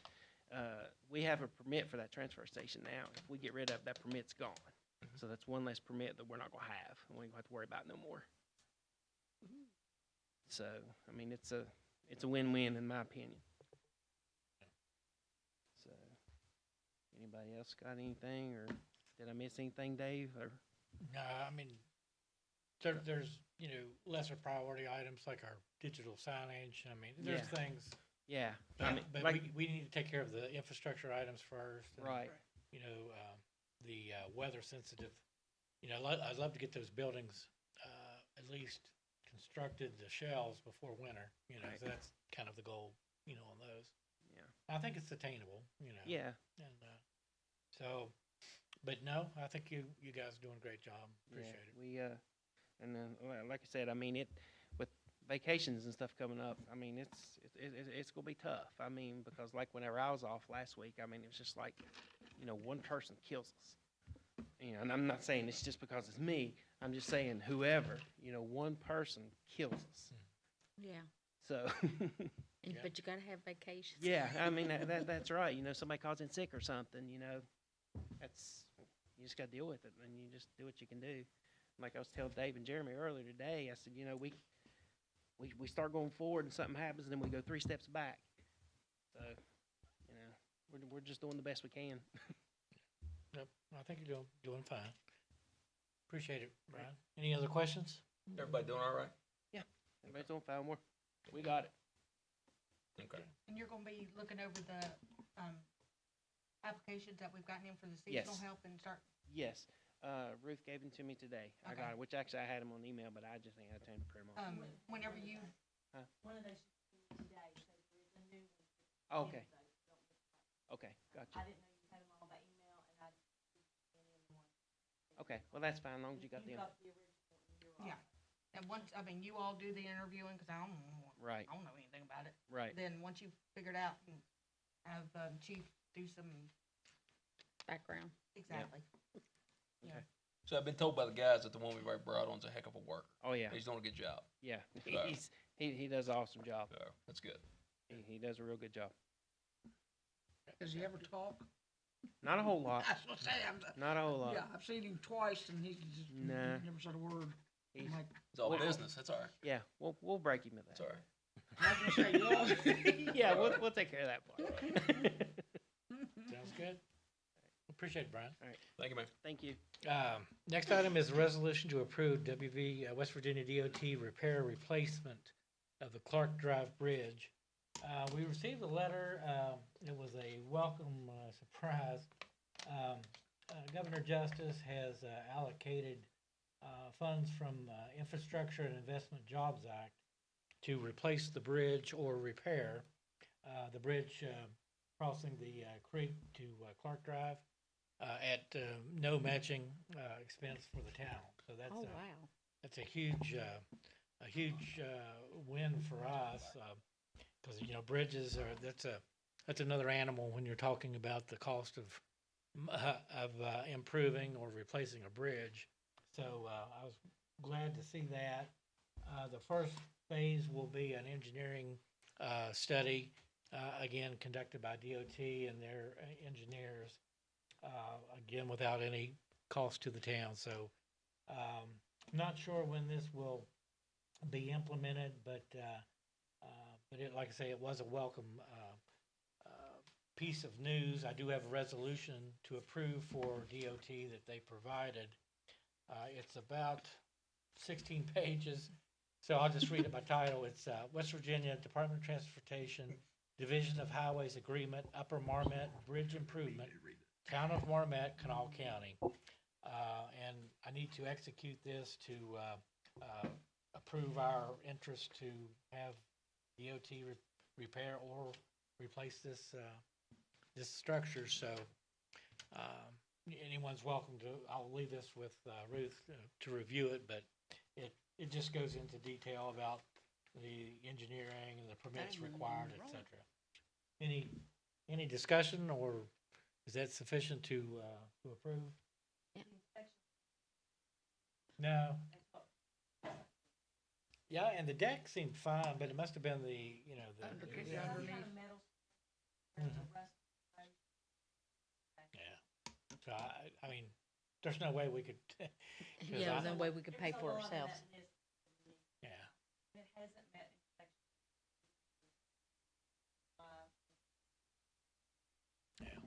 we have a permit for that transfer station now. If we get rid of it, that permit's gone. Mm-hmm. So that's one less permit that we're not gonna have, and we ain't gonna have to worry about it no more. So, I mean, it's a win-win in my opinion. So, anybody else got anything, or did I miss anything, Dave, or? No, I mean, there's, you know, lesser priority items like our digital signage. I mean, there's Yeah. things. Yeah, I But, mean, but like, we need to take care of the infrastructure items first. And, right, you know, the weather sensitive, you know, I'd love to get those buildings at least constructed, the shells before winter, you know, Right. so that's kind of the goal, you know, on those. yeah, I think it's attainable, you know. yeah, And so, but no, I think you guys are doing a great job. yeah. Appreciate it. We, and then, like I said, I mean, with vacations and stuff coming up, I mean, it's gonna be tough. I mean, because like whenever I was off last week, I mean, it was just like, you know, one person kills us. You know, and I'm not saying it's just because it's me. I'm just saying whoever, you know, one person kills us. Yeah. So, Yeah. But you gotta have vacations. yeah, I mean, that's right. You know, somebody calls in sick or something, you know, you just gotta deal with it, and you just do what you can do. Like I was telling Dave and Jeremy earlier today, I said, you know, we start going forward and something happens, and then we go 3 steps back. So, you know, we're just doing the best we can. Yep, I think you're doing fine. Appreciate it, Brian. Any other questions? Everybody doing all right? Everybody's doing fine. We got it. Okay. And you're gonna be looking over the, applications that we've gotten in for the seasonal Yes. help and start, Yes, Ruth gave them to me today. I Okay. got it, which actually I had them on email, but I just ain't had time to print them off. whenever you, One of those today, so there's a new one. Okay. Okay, gotcha. I didn't know you had them all by email, and I didn't see any of them. Okay, well, that's fine, as long as you got You them. got the original and you're all Yeah. and once, I mean, you all do the interviewing, cause I Right, don't know anything about it. right. Then once you figure it out and have, Chief do some, background. exactly. So I've been told by the guys that the one we've already brought on's a heck of a worker. Oh, yeah, He's doing a good job. yeah. So- He does an awesome job. So that's good. He does a real good job. Does he ever talk? Not a whole lot, That's what I'm saying. not a whole lot. Yeah, I've seen him twice and he just Nah. never said a word. He's, I'm like, It's all Well- business. That's all right. yeah, we'll break him of That's that. all right. I was gonna say, yeah. Yeah, we'll take care of that part. Sounds good. Appreciate it, Brian. Thank you, man. Thank you. Next item is a resolution to approve WV, West Virginia DOT repair replacement of the Clark Drive Bridge. We received a letter, it was a welcome surprise. Governor Justice has allocated funds from Infrastructure and Investment Jobs Act to replace the bridge or repair the bridge crossing the creek to Clark Drive at no matching expense for the town. So Oh, wow. that's a huge win for us. Because, you know, bridges are, that's another animal when you're talking about the cost of improving or replacing a bridge. So, I was glad to see that. The first phase will be an engineering, study, again, conducted by DOT and their engineers, again, without any cost to the town. So, not sure when this will be implemented, but it, like I say, it was a welcome piece of news. I do have a resolution to approve for DOT that they provided. It's about 16 pages, so I'll just read it by title. It's West Virginia Department of Transportation, Division of Highways Agreement, Upper Marmet Bridge Improvement, Town of Marmet, Kanawha County. And I need to execute this to approve our interest to have DOT repair or replace this this structure. So anyone's welcome to. I'll leave this with Ruth to review it, but it just goes into detail about the engineering and the permits required, et cetera. Any discussion, or is that sufficient to approve? No. Yeah, and the deck seemed fine, but it must have been the, you know, the. Underneath. Mhm. Yeah. So I mean, there's no way we could. 'Cause Yeah, I- no way we could pay for ourselves. Yeah. It hasn't met inspection. Yeah.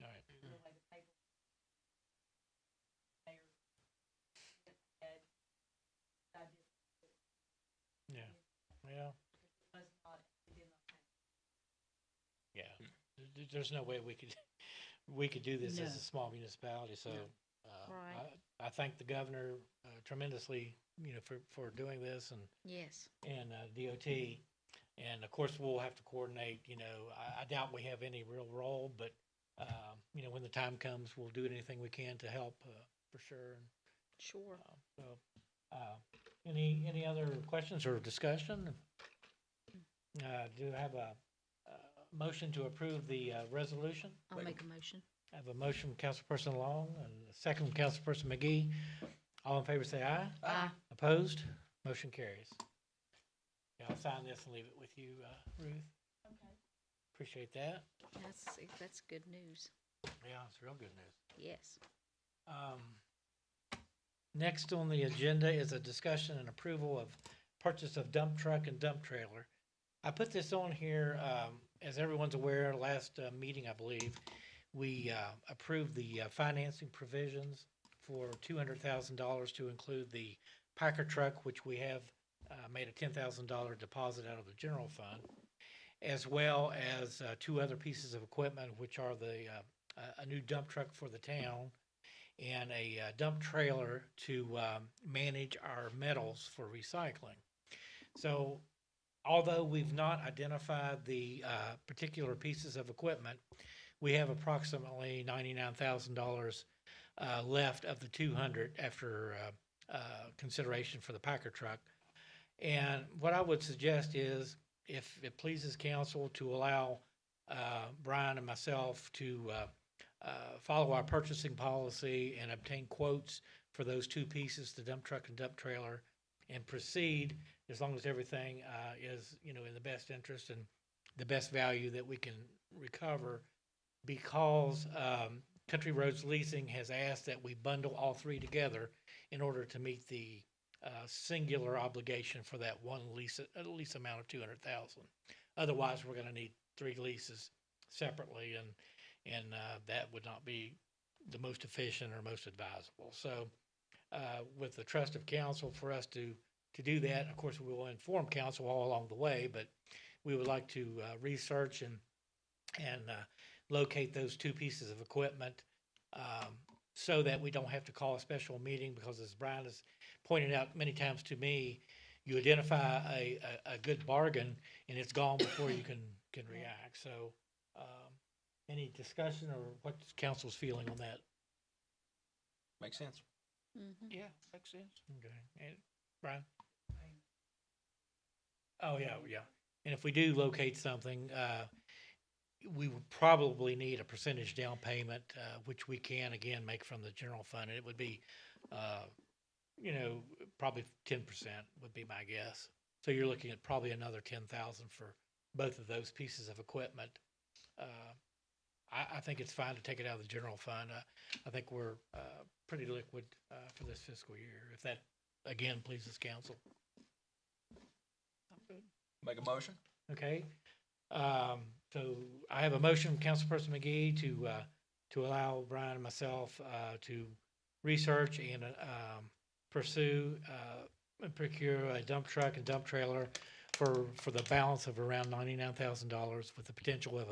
All right. Yeah. Well. Yeah. There's no way we could do this as No. a small municipality. So Right. I thank the governor tremendously, you know, for doing this and Yes. DOT. And of course, we'll have to coordinate, you know, I doubt we have any real role, but, you know, when the time comes, we'll do anything we can to help, for sure. And, Sure. so, any other questions or discussion? Do I have a motion to approve the resolution? I'll make a motion. I have a motion from Councilperson Long and a second from Councilperson McGee. All in favor say aye. Aye. Opposed? Motion carries. Yeah, I'll sign this and leave it with you, Ruth. Okay. Appreciate that. That's good news. Yeah, it's real good news. Yes. Next on the agenda is a discussion and approval of purchase of dump truck and dump trailer. I put this on here, as everyone's aware, last meeting, I believe, we approved the financing provisions for $200,000 to include the Packer truck, which we have made a $10,000 deposit out of the general fund, as well as two other pieces of equipment, which are a new dump truck for the town and a dump trailer to manage our metals for recycling. So although we've not identified the particular pieces of equipment, we have approximately $99,000 left of the 200 after consideration for the Packer truck. And what I would suggest is, if it pleases council, to allow Brian and myself to follow our purchasing policy and obtain quotes for those two pieces, the dump truck and dump trailer, and proceed as long as everything is, you know, in the best interest and the best value that we can recover, because Country Roads Leasing has asked that we bundle all three together in order to meet the singular obligation for that one lease amount of 200,000. Otherwise, we're going to need three leases separately, and that would not be the most efficient or most advisable. So, with the trust of council for us to do that, of course, we will inform council all along the way, but we would like to research and locate those two pieces of equipment, so that we don't have to call a special meeting, because as Brian has pointed out many times to me, you identify a good bargain and it's gone before you can react. So, any discussion or what's council's feeling on that? Makes sense. Mm-hmm. Yeah, makes sense. Okay. Brian? Oh, yeah, yeah. And if we do locate something, we would probably need a percentage down payment, which we can, again, make from the general fund. And it would be, probably 10% would be my guess. So you're looking at probably another 10,000 for both of those pieces of equipment. I think it's fine to take it out of the general fund. I think we're pretty liquid for this fiscal year, if that, again, pleases council. Make a motion? Okay? So I have a motion from Councilperson McGee to allow Brian and myself to research and pursue and procure a dump truck and dump trailer for the balance of around $99,000 with the potential of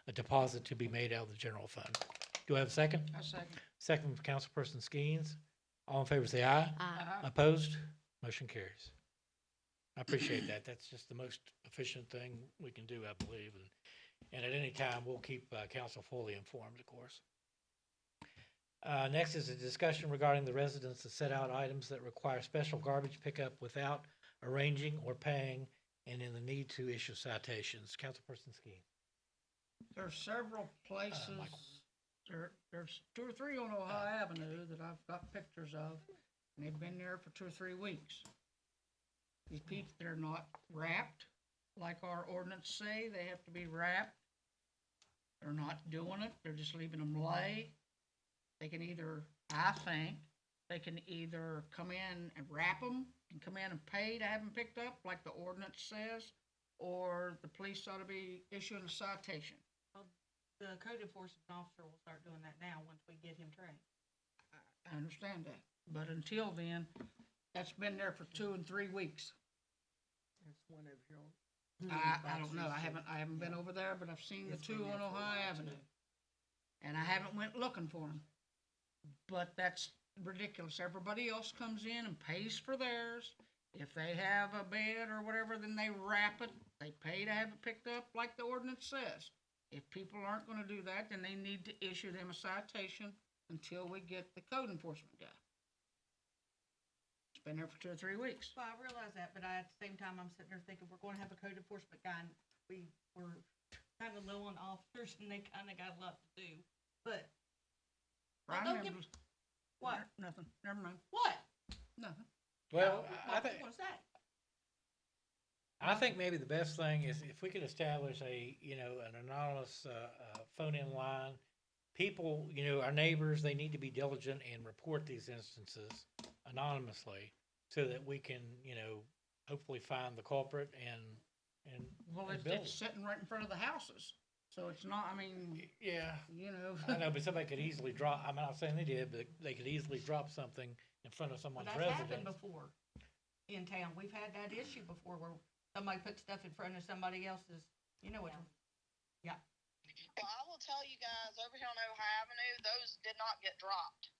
a deposit to be made out of the general fund. Do I have a second? I second. Second from Councilperson Skeens. All in favor say aye. Uh-huh. Opposed? Motion carries. I appreciate that. That's just the most efficient thing we can do, I believe. And at any time, we'll keep council fully informed, of course. Next is a discussion regarding the residents to set out items that require special garbage pickup without arranging or paying and in the need to issue citations. Councilperson Skeen. There's several places, Michael. there's 2 or 3 on Ohio Avenue that I've got pictures of, and they've been there for 2 or 3 weeks. These people, they're not wrapped, like our ordinance say, they have to be wrapped. They're not doing it, they're just leaving them lay. They can either, I think, they can either come in and wrap them and come in and pay to have them picked up, like the ordinance says, or the police ought to be issuing a citation. The code enforcement officer will start doing that now, once we get him trained. I understand that, but until then, that's been there for 2 and 3 weeks. There's one over here I don't know, I haven't been over there, but I've seen the 2 on Ohio Avenue. And I haven't went looking for them. But that's ridiculous, everybody else comes in and pays for theirs. If they have a bed or whatever, then they wrap it, they pay to have it picked up like the ordinance says. If people aren't gonna do that, then they need to issue them a citation until we get the code enforcement guy. It's been there for 2 or 3 weeks. Well, I realize that, but at the same time, I'm sitting there thinking, we're gonna have a code enforcement guy, and we're kinda low on officers, and they kinda got a lot to do, but. Brian, don't never- get- What? Nothing, never mind, What? nothing. Well, What you wanna say? I think maybe the best thing is if we could establish an anonymous phone-in line. People, our neighbors, they need to be diligent and report these instances anonymously so that we can, hopefully find the culprit and Well, and bill it's sitting right in front of the houses, so it's not, I mean, Yeah, you know. I know, but somebody could easily drop, I'm not saying they did, but they could easily drop something in front of Well, someone's that's residence. happened before in town. We've had that issue before where somebody put stuff in front of somebody else's, yeah. Well, I will tell you guys, over here on Ohio Avenue, those did not get dropped.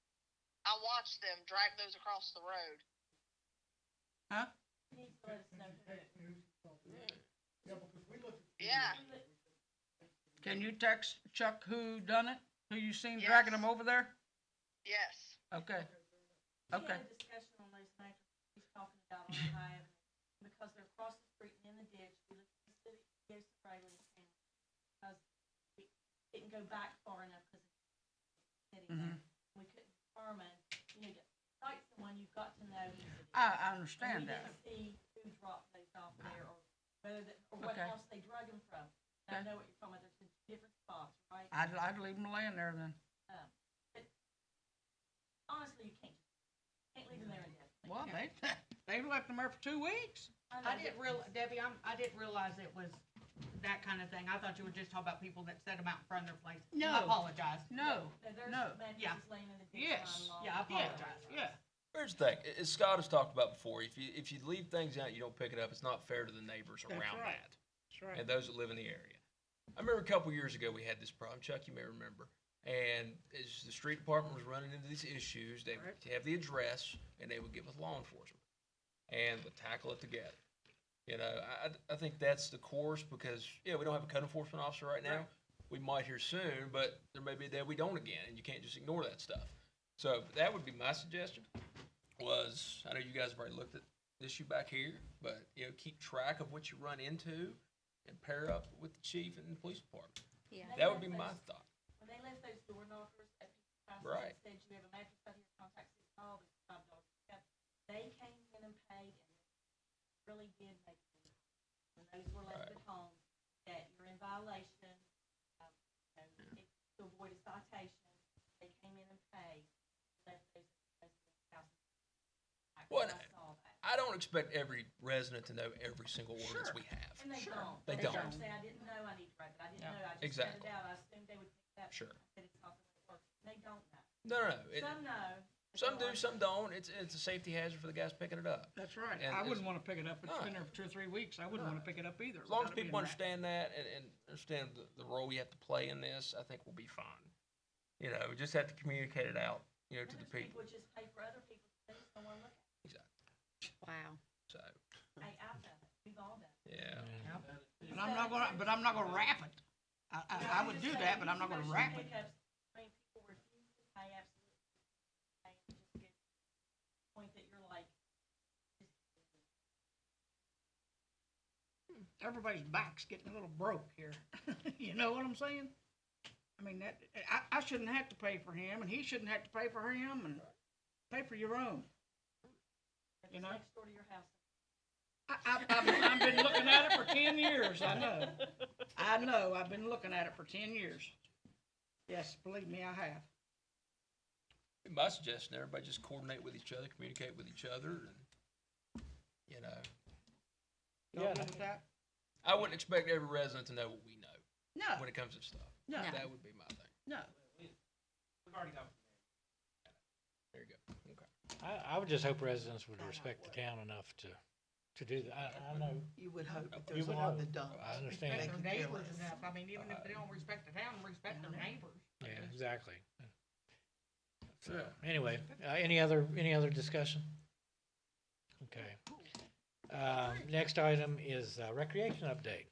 I watched them drag those across the road. Huh? Yeah, Can you text Chuck who done it? Who you seen Yes. dragging them over there? yes. Okay, We okay. had a discussion on those nights, he's talking about on Ohio, because they're across the street and in the ditch, we looked at the city, here's the Fraley town. Because we didn't go back far enough, because it's sitting there, we couldn't determine, to cite someone, you've got to know. who it is. I And understand we that. didn't see who dropped those off there, or what Okay. house they drug them from. And I Okay. know what you're talking about, there's some different spots, right? I'd leave them laying there then. But honestly, you can't leave them there indefinitely. Well, they left them there for 2 weeks. I didn't Debbie, I didn't realize it was that kind of thing. I thought you were just talking about people that set them out in front of their place. No. I apologize. No, There's no. mattresses Yeah. laying in the ditch Yes. line along. Yeah, I apologize. Yeah, Here's the thing, as Scott has talked about before, if you leave things out, you don't pick it up, it's not fair to the neighbors That's around right. that. that's right. And those that live in the area. I remember a couple years ago, we had this problem, Chuck, you may remember. And as the street department was running into these issues, they would have the address and they would get with law enforcement and would tackle it together. I think that's the course because, we don't have a code enforcement officer right now. We might here soon, but there may be a day we don't again, and you can't just ignore that stuff. So that would be my suggestion, I know you guys have already looked at issue back here, but, you know, keep track of what you run into and pair up with the chief and the police department. Yeah. They That would left be my those- thought. When they left those door knockers at people's houses Right. and said, you have a mattress out here, contact City Hall, it's $5. They came in and paid, and really did make it. When those were left Right. at home, that you're in violation, you know, to avoid a citation, they came in and paid, left those at the resident's house. Well, I saw that. I don't expect every resident to know every single ordinance we have. And they Sure. don't. They They don't. don't say, I didn't know I need to write it, I didn't Yeah. know, I just read Exactly. it out, I assumed they would pick that. Sure. I said, it's not the way it works. And they don't know. No. Some know. but Some they do, don't some know. don't. It's a safety hazard for the guys picking it up. That's right. And I it's- wouldn't wanna pick it up. It's No. been there for 2 or 3 weeks. I wouldn't No. wanna pick it up either. As long as without it being people wrapped. understand that and understand the role you have to play in this, I think we'll be fine. You know, we just have to communicate it out, you know, to And the there's people. would just pay for other people, they just don't wanna look at Exactly. Wow. So, it. Hey, I've done it, we've all done it. yeah. But I'm not gonna wrap it. I would do that, but I'm not gonna wrap it. Pickups, I mean, people refuse to pay, absolutely, pay, and just get to the point that you're like, Everybody's back's getting a little broke here. You know what I'm saying? I mean, I shouldn't have to pay for him, and he shouldn't have to pay for him, and pay for your own. if You it's know? next door to your house. I've been looking at it for 10 years, I know, I've been looking at it for 10 years. Yes, believe me, I have. My suggestion, everybody just coordinate with each other, communicate with each other, and, you know, Y'all Yeah. good with that? I wouldn't expect every resident to know what we know No, when it comes to stuff. no, That would be my thing. no. There you go. Okay. I would just hope residents would respect the town enough to do that. I know, You would hope, but You there's a would lot hope. that don't. I understand. Respect They their could care neighbors less. enough. I mean, even if they don't respect the town, respect their neighbors. yeah, exactly. So, anyway, any other discussion? Okay. Next item is recreation update.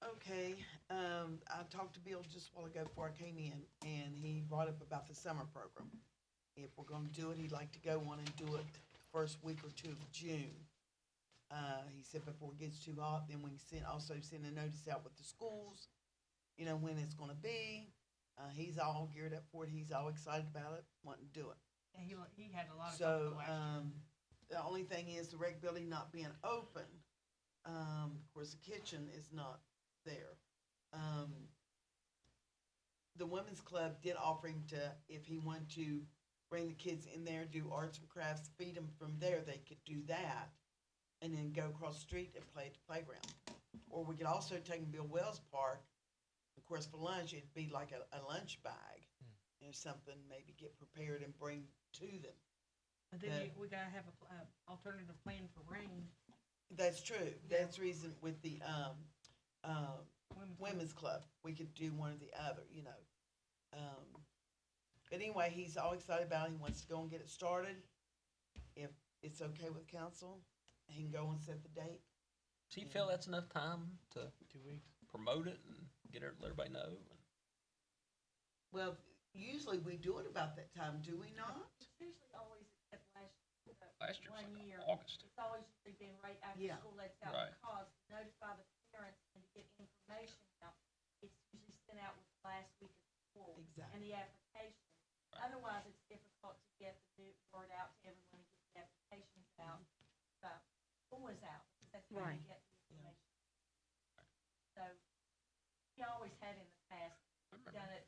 Okay, I talked to Bill just a while ago before I came in, and he brought up about the summer program. If we're gonna do it, he'd like to go on and do it the first week or two of June. He said before it gets too hot, then we can also send a notice out with the schools, you know, when it's gonna be. He's all geared up for it, he's all excited about it, wanting to do it. And he had a lot of. So, trouble last year. the only thing is the rec building not being open. Of course, the kitchen is not there. The women's club did offer him to, if he wanted to bring the kids in there, do arts and crafts, feed them from there, they could do that. And then go across the street and play at the playground. Or we could also take them to Bill Wells Park. Of course, for lunch, it'd be like a lunch bag or something, maybe get prepared and bring to them. But then we gotta have a alternative plan for rain. That's true. That's the reason with the, women's club, we could do one or the other, you know. But anyway, he's all excited about it. He wants to go and get it started. If it's okay with council, he can go and set the date. So you feel that's enough time to 2 weeks. promote it and let everybody know? Well, usually we do it about that time, do we not? It's usually always, except Last year was one like year, August. it's always usually been right after Yeah. school lets out, Right. because to notify the parents and to get information out, it's usually sent out with the last week of school. Exactly. And the application. Right. Otherwise, it's difficult to get the word out to everyone and get the applications out. So, school is out, because that's when Right. you get the information. So, we always had in the past, we've done it,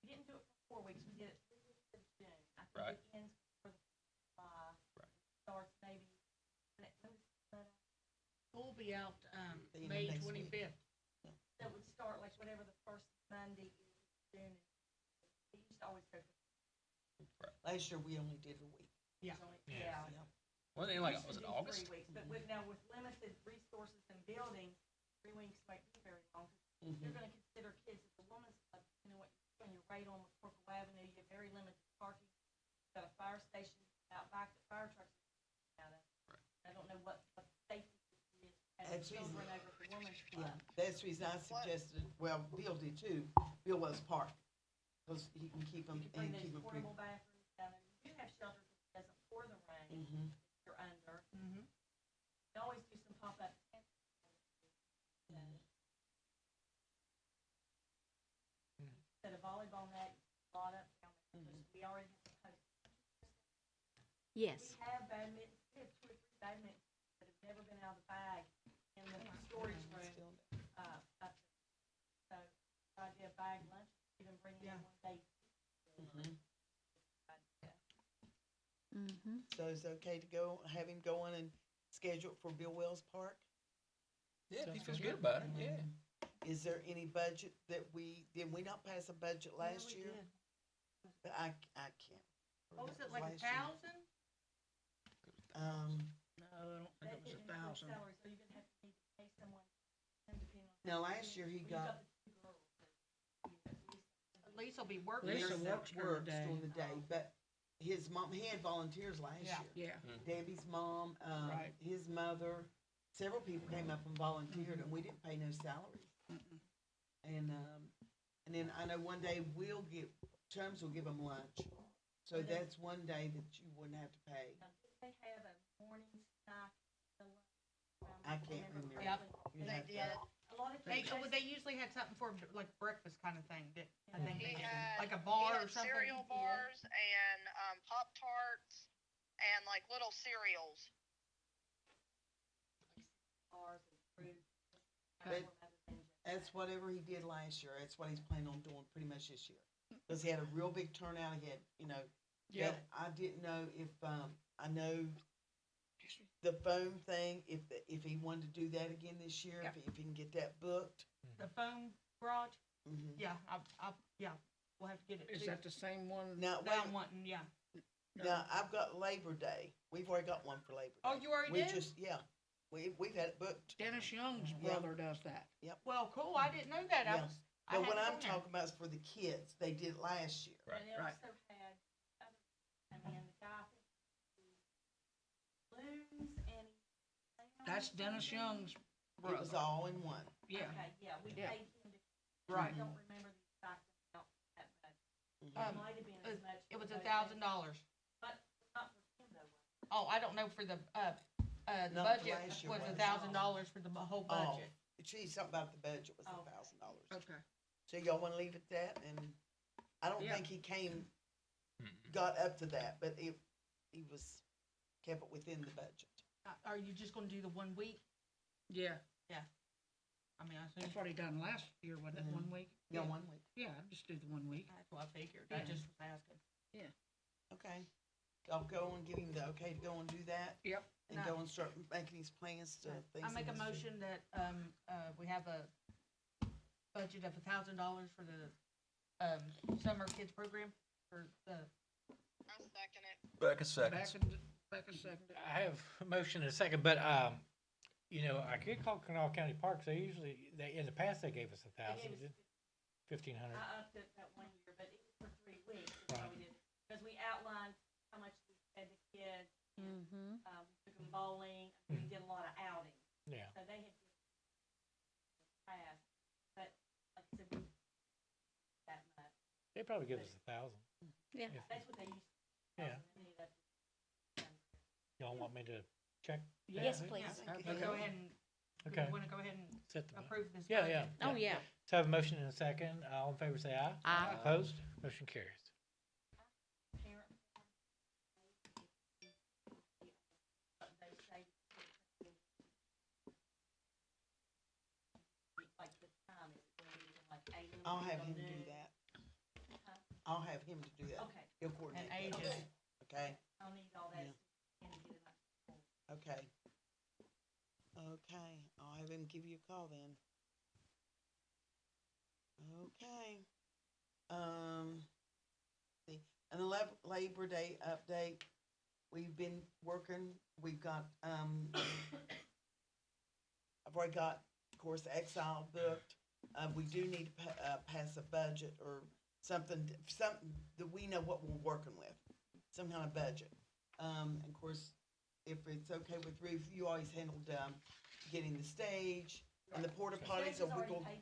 we didn't do it for 4 weeks, we did it 3 weeks of June. I think Right. it ends before the July. Right. Starts maybe, School will be out, The end of May next week. 25th. that would start like whatever the first Monday is in June. It used to always go for, Last year, we only did a week. Yeah. yeah. Wasn't it like, Used to was it do August? 3 weeks, but with, now with limited resources and buildings, 3 weeks might be very long. 'Cause Mm-hmm. You're gonna consider kids at the women's club, you know what, you're doing, you're right on McCorkle Avenue, you have very limited parking. You've got a fire station out back that fire trucks are out of. I don't know what safety is, having That's reason- children over at the women's Yeah, club. that's the reason I suggested, well, Bill did too, Bill Wells Park, because he can keep them, You could bring and those keep them free. portable bathrooms down there. You do have shelters that doesn't pour the rain. Mm-hmm. You're Mm-hmm. We always do some pop-up tents. Instead of volleyball net, a lot up down there, because we already have posts. Yes. We have badminton, we have 2 or 3 badminton that have never been out of the bag in the storage room, up there. So, the idea of bag lunch, even bringing in one day. Mm-hmm. So is it okay to go, have him go in and schedule it for Bill Wells Park? Yeah, if he feels good about it, yeah. Is there any budget that did we not pass a budget last year? But I can't. What was it, remember like last year. 1,000? No, I don't think it was 1,000. Salary, so you're gonna have to need to pay someone, depending on. Now, last year he Well, you got, the 2 girls, so you at least- Lisa will be working. Lisa Lisa works during the day. during the day, but his mom, he had volunteers last Yeah. year. Yeah, Debbie's mom, Right. his mother, several people came up and volunteered, and we didn't pay no salaries. And then I know one day Chums will give them lunch, so that's one day that you wouldn't have to pay. They have a morning snack. I can't remember. Yep. You'd have to- A lot of They, times. they usually had something for like breakfast kind of thing, that, I think He they had, had, like a he bar had or something. cereal bars and Pop Tarts and like little cereals. Bars and fruit. But that's whatever he did last year. That's what he's planning on doing pretty much this year. Because he had a real big turnout. He had, yeah. but I didn't know if, I know the phone thing, if he wanted to do that again this year, if he can get that booked. The phone garage, Mhm. yeah, yeah, we'll have to get it. Is too. that the same one? Now, That I'm wait, wanting, yeah. now, I've got Labor Day. We've already got one for Labor Day. Oh, you already We did? just, yeah, we've had it booked. Dennis Young's Yeah. brother does that. Well, cool, I didn't know that, Yeah. I But what hadn't I'm gone there. talking about is for the kids. They did it last year. Right. And they Right. also had other, the guy, balloons and. That's Dennis Young's It was brother. all in one. Yeah, Okay, yeah, we Yeah. paid him to. Right. I don't remember the exact amount that, but it might have been it- as much. It was for both $1,000. But not for him though. Oh, I don't know for the Not for budget last year, was was it? $1,000 for the whole Oh, budget. geez, something about the budget was Oh. $1,000. okay. So y'all wanna leave it that, and I don't Yeah. think he got up to that, but he kept it within the budget. Are you just gonna do the 1 week? Yeah, I mean, I that's assume, what he done last year, wasn't it, Mhm. 1 week? Yeah, 1 week, Yeah, I'd just do the 1 week. that's what I figured, I Yeah. just was asking. okay. I'll go and give him the okay to go and do that, Yep. and No. go and start making his plans to things. I he make a wants to do. motion that, we have a budget of $1,000 for the, summer kids program for the, I second it. Becca seconds. Becca seconded. I have a motion in a second, but, I could call Kanawha County Parks. In the past, they gave us 1,000, gave us 1,500. I upped it that one year, but it was for 3 weeks, is how we did, because we outlined how much we fed the kids, Mm-hmm. we took them bowling, we did a lot of outings, Yeah. so they had passed, but like I said, we that much, They probably give us 1,000. Yeah. If- that's what they used. Yeah. Y'all want me to check? that? Yes, please. yeah, Okay. go ahead and, Okay. we wanna go ahead and Set the, approve this yeah, budget? yeah. Oh, yeah. So I have a motion in a second. All in favor, say aye. Aye. Opposed? Motion carries. Parent. They say. Like the time, is it gonna be from like 8 a.m. I'll have till him do noon? that. Huh? I'll have him to do that. Okay, He'll coordinate And that. ages. Okay, I'll need all that. Yeah. And get it up. okay. Okay, I'll have him give you a call then. Okay. See, and the Labor Day update, we've been working, we've got, I've already got, of course, Exile booked. We do need to pass a budget or something that we know what we're working with, some kind of budget. And of course, if it's okay with Ruth, you always handled, getting the stage and the porta potties, Stage is are we already going, paid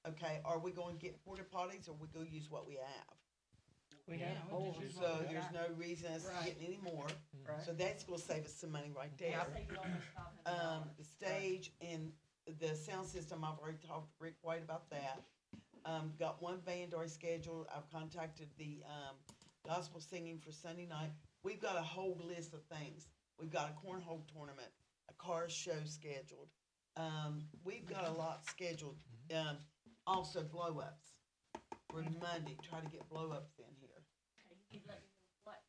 for. okay, are we going to get porta potties or we go use what we have? We have Yeah, we poles. just use So what we there's got. no reason us to Right. get any more. Right. So that's gonna save us some money right there. I'll save you almost $500. The stage and the sound system, I've already talked to Rick White about that. Got one band already scheduled. I've contacted the, gospel singing for Sunday night. We've got a whole list of things. We've got a cornhole tournament, a car show scheduled. We've got a lot scheduled. Also blow-ups. For Monday, try to get blow-ups in here. Okay, you let me know what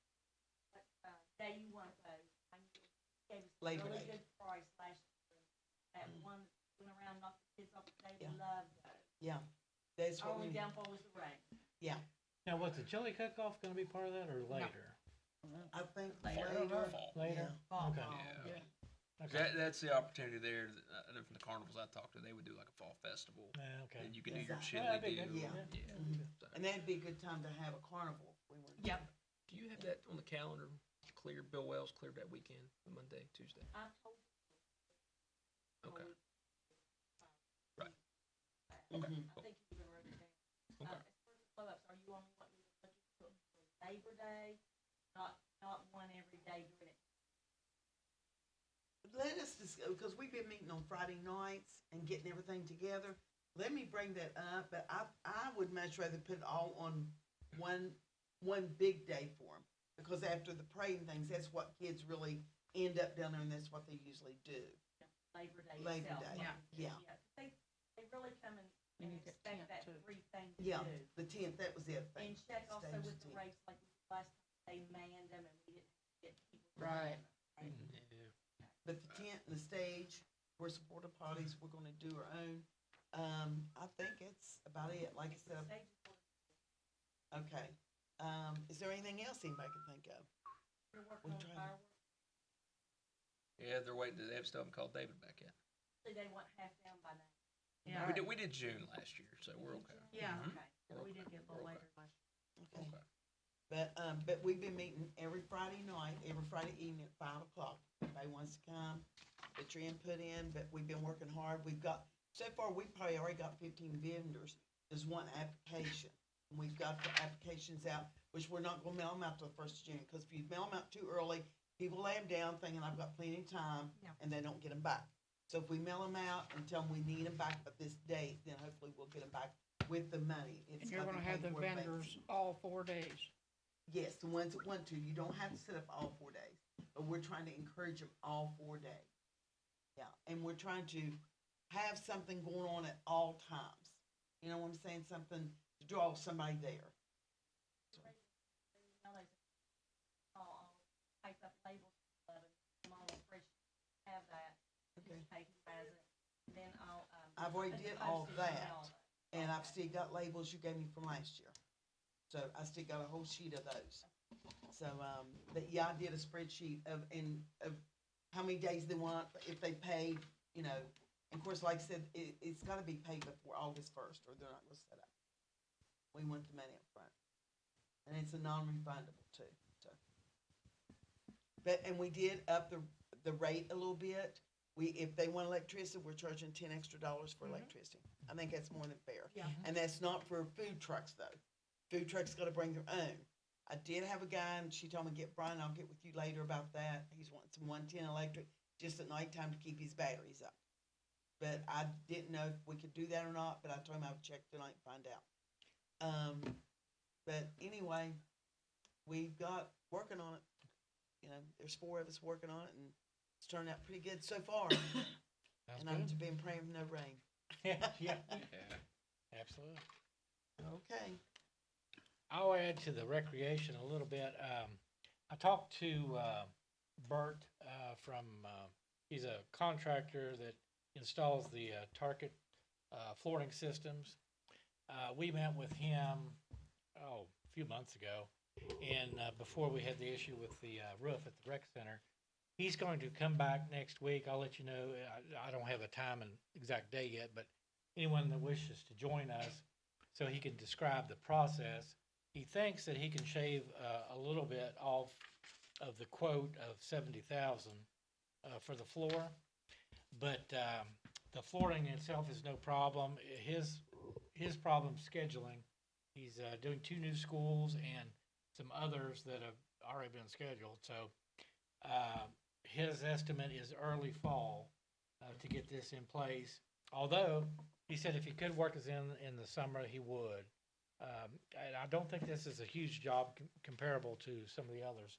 day you want those. I gave us a Labor really Day. good price last year. That one that went around, knocked the kids off the table, Yeah. loved those. Yeah, that's what Only we, downfall was the rain. yeah. Now, was the chili cook-off gonna be part of that or later? I think Later. later. Fall. Later? Fall. Okay. Yeah. Okay. That's the opportunity there. I know from the carnivals I talked to, they would do like a fall festival, Okay. and you can do Yes. your Yeah, chili that'd be deal. good. Yeah. So, And that'd be a good time to have a carnival. If we were to do Yep. it. do you have that on the calendar? Clear. Bill Wells cleared that weekend, Monday, Tuesday. I told Okay. I Mhm. think you can write it down. Okay. As far as the blow-ups, are you only wanting me to look at it for Labor Day? Not one every day during it? Let us because we've been meeting on Friday nights and getting everything together. Let me bring that up, but I would much rather put it all on one big day for them. Because after the parade and things, that's what kids really end up down there, and that's what they usually do. Labor Day Labor itself? Day, Yeah. yeah. Yeah, they really come and And you get expect 10th that too. free thing to Yeah, do. the 10th, that was the other thing. And check also Stage with the 10th. rates, like last time, they manned them and we didn't get people. Right. Yeah. But the tent and the stage, we're supporter potties, we're gonna do our own. I think it's about it, like I said, Stage is what okay. Is there anything else anybody can think of? You're We working on tried. fireworks, Yeah, they're waiting. They have still haven't called David back yet. so they want half down by now. Yeah. We did June last year, so we're okay. Yeah. Mhm. Okay. Yeah, we did get a little Okay. later last Okay. Okay. But we've been meeting every Friday night, every Friday evening at 5 o'clock. Everybody wants to come, put your input in, but we've been working hard. We've got, so far, we probably already got 15 vendors. There's one application. And we've got the applications out, which we're not gonna mail them out till the 1st of June, because if you mail them out too early, people lay them down thinking I've got plenty of time, Yeah. and they don't get them back. So if we mail them out and tell them we need them back by this date, then hopefully we'll get them back with the money. It's And you're gotta gonna be have the paid for in vendors advance. all 4 days. Yes, the ones that want to. You don't have to sit up all 4 days, but we're trying to encourage them all 4 days. Yeah, and we're trying to have something going on at all times. You know what I'm saying? Something to draw somebody there. I'll type up labels of it, I'm on a spreadsheet, have that, Okay. just take who has it, and then I'll, I've already put the did all postage and that, all and I've still got labels you gave me from last year. So I still got a whole sheet of those. So, but yeah, I did a spreadsheet of how many days they want, if they paid, you know. And of course, like I said, it's gotta be paid before August 1st, or they're not gonna set up. We want the money up front. And it's a non-refundable too, so. But, and we did up the rate a little bit. If they want electricity, we're charging $10 extra for electricity. I think that's more than fair. Yeah. And that's not for food trucks though. Food trucks gotta bring their own. I did have a guy, and she told me, get Brian, I'll get with you later about that. He's wanting some 110 electric, just at nighttime to keep his batteries up. But I didn't know if we could do that or not, but I told him I would check tonight and find out. But anyway, we've got working on it. You know, there's 4 of us working on it, and it's turned out pretty good so far. Sounds And I've good. been praying for no rain. Yeah, Yeah. absolutely. Okay. I'll add to the recreation a little bit. I talked to Bert from, he's a contractor that installs the Target flooring systems. We met with him, a few months ago, and before we had the issue with the roof at the rec center. He's going to come back next week. I'll let you know. I don't have a time and exact day yet, but anyone that wishes to join us, so he can describe the process. He thinks that he can shave a little bit off of the quote of 70,000 for the floor, but the flooring itself is no problem. His problem scheduling. He's doing 2 new schools, and some others that have already been scheduled, so, his estimate is early fall, to get this in place. Although, he said if he could work us in the summer, he would. And I don't think this is a huge job comparable to some of the others.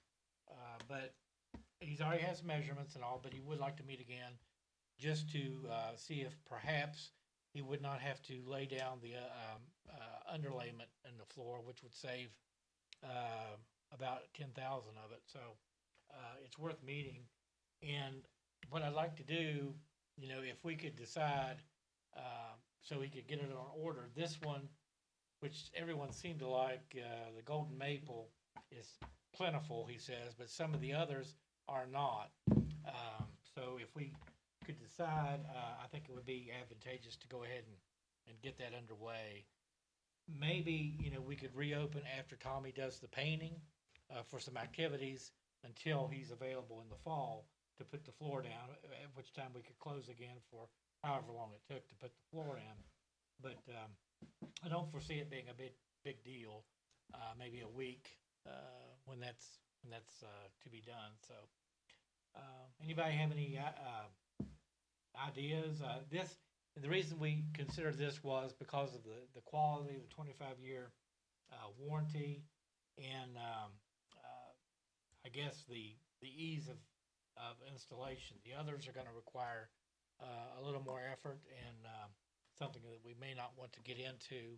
But he's already has measurements and all, but he would like to meet again just to see if perhaps he would not have to lay down the underlayment in the floor, which would save about 10,000 of it. So it's worth meeting. And what I'd like to do, you know, if we could decide, so we could get it on order, this one, which everyone seemed to like, the golden maple is plentiful, he says, but some of the others are not. So if we could decide, I think it would be advantageous to go ahead and get that underway. Maybe, you know, we could reopen after Tommy does the painting, for some activities until he's available in the fall to put the floor down, at which time we could close again for however long it took to put the floor in. But, I don't foresee it being a big deal, maybe a week, when that's to be done, so. Anybody have any, ideas? The reason we considered this was because of the quality, the 25-year warranty, and I guess the ease of installation. The others are going to require a little more effort and something that we may not want to get into.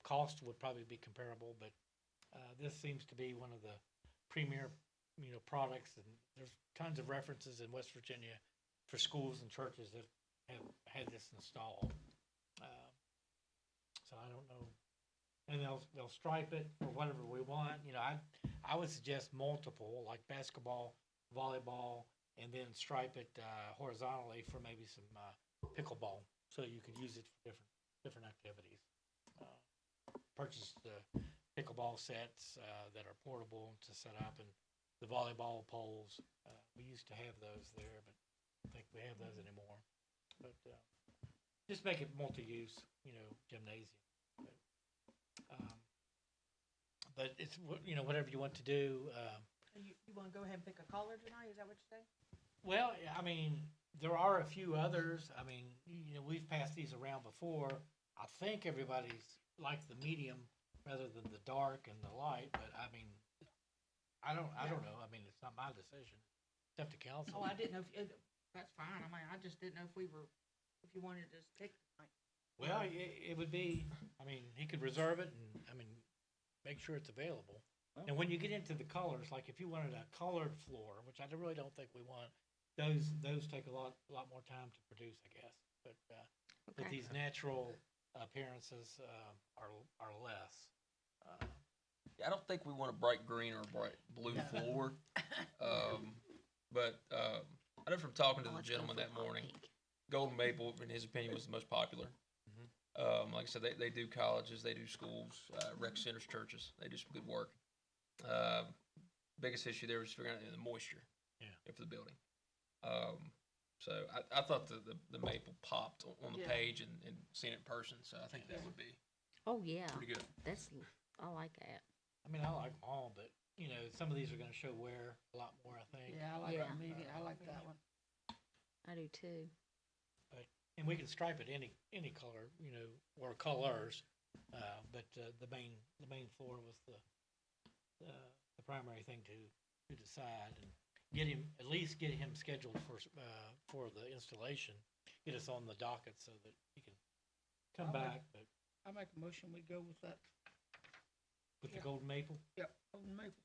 Cost would probably be comparable, but this seems to be one of the premier, you know, products, and there's tons of references in West Virginia for schools and churches that have had this installed. So I don't know, and they'll stripe it for whatever we want. You know, I would suggest multiple, like basketball, volleyball, and then stripe it horizontally for maybe some pickleball, so you could use it for different activities. Purchase the pickleball sets that are portable to set up, and the volleyball poles. We used to have those there, but I don't think we have those anymore. But just make it multi-use, you know, gymnasium. But it's, you know, whatever you want to do. You wanna go ahead and pick a color tonight, is that what you're saying? Well, I mean, there are a few others. I mean, you know, we've passed these around before. I think everybody's liked the medium rather than the dark and the light, but I mean, I don't know. I mean, it's not my decision. It's up to council. Oh, I didn't know that's fine, I mean, I just didn't know if you wanted to just pick tonight. Well, it would be, I mean, he could reserve it and, I mean, make sure it's available. And when you get into the colors, like if you wanted a colored floor, which I really don't think we want, those take a lot more time to produce, I guess. But these natural appearances are less. Yeah, I don't think we want a bright green or a bright blue floor. But I know from talking to the gentleman that morning, Golden Maple, in his opinion, was the most popular. Like I said, they do colleges, they do schools, rec centers, churches. They do some good work. Biggest issue there was figuring out the moisture for the building. So I thought the maple popped on the page and seeing it in person. So I think that would be Oh, yeah. pretty good. I like that. I mean, I like them all, but, you know, some of these are gonna show wear a lot more, I think. Yeah, I like Yeah. that medium, I like that one. I do too. And we can stripe it any color, you know, or colors, but the main floor was the primary thing to decide, and at least get him scheduled for the installation, get us on the docket so that he can come back, but I make a motion, we go with that. with the golden maple. Yep, golden maple.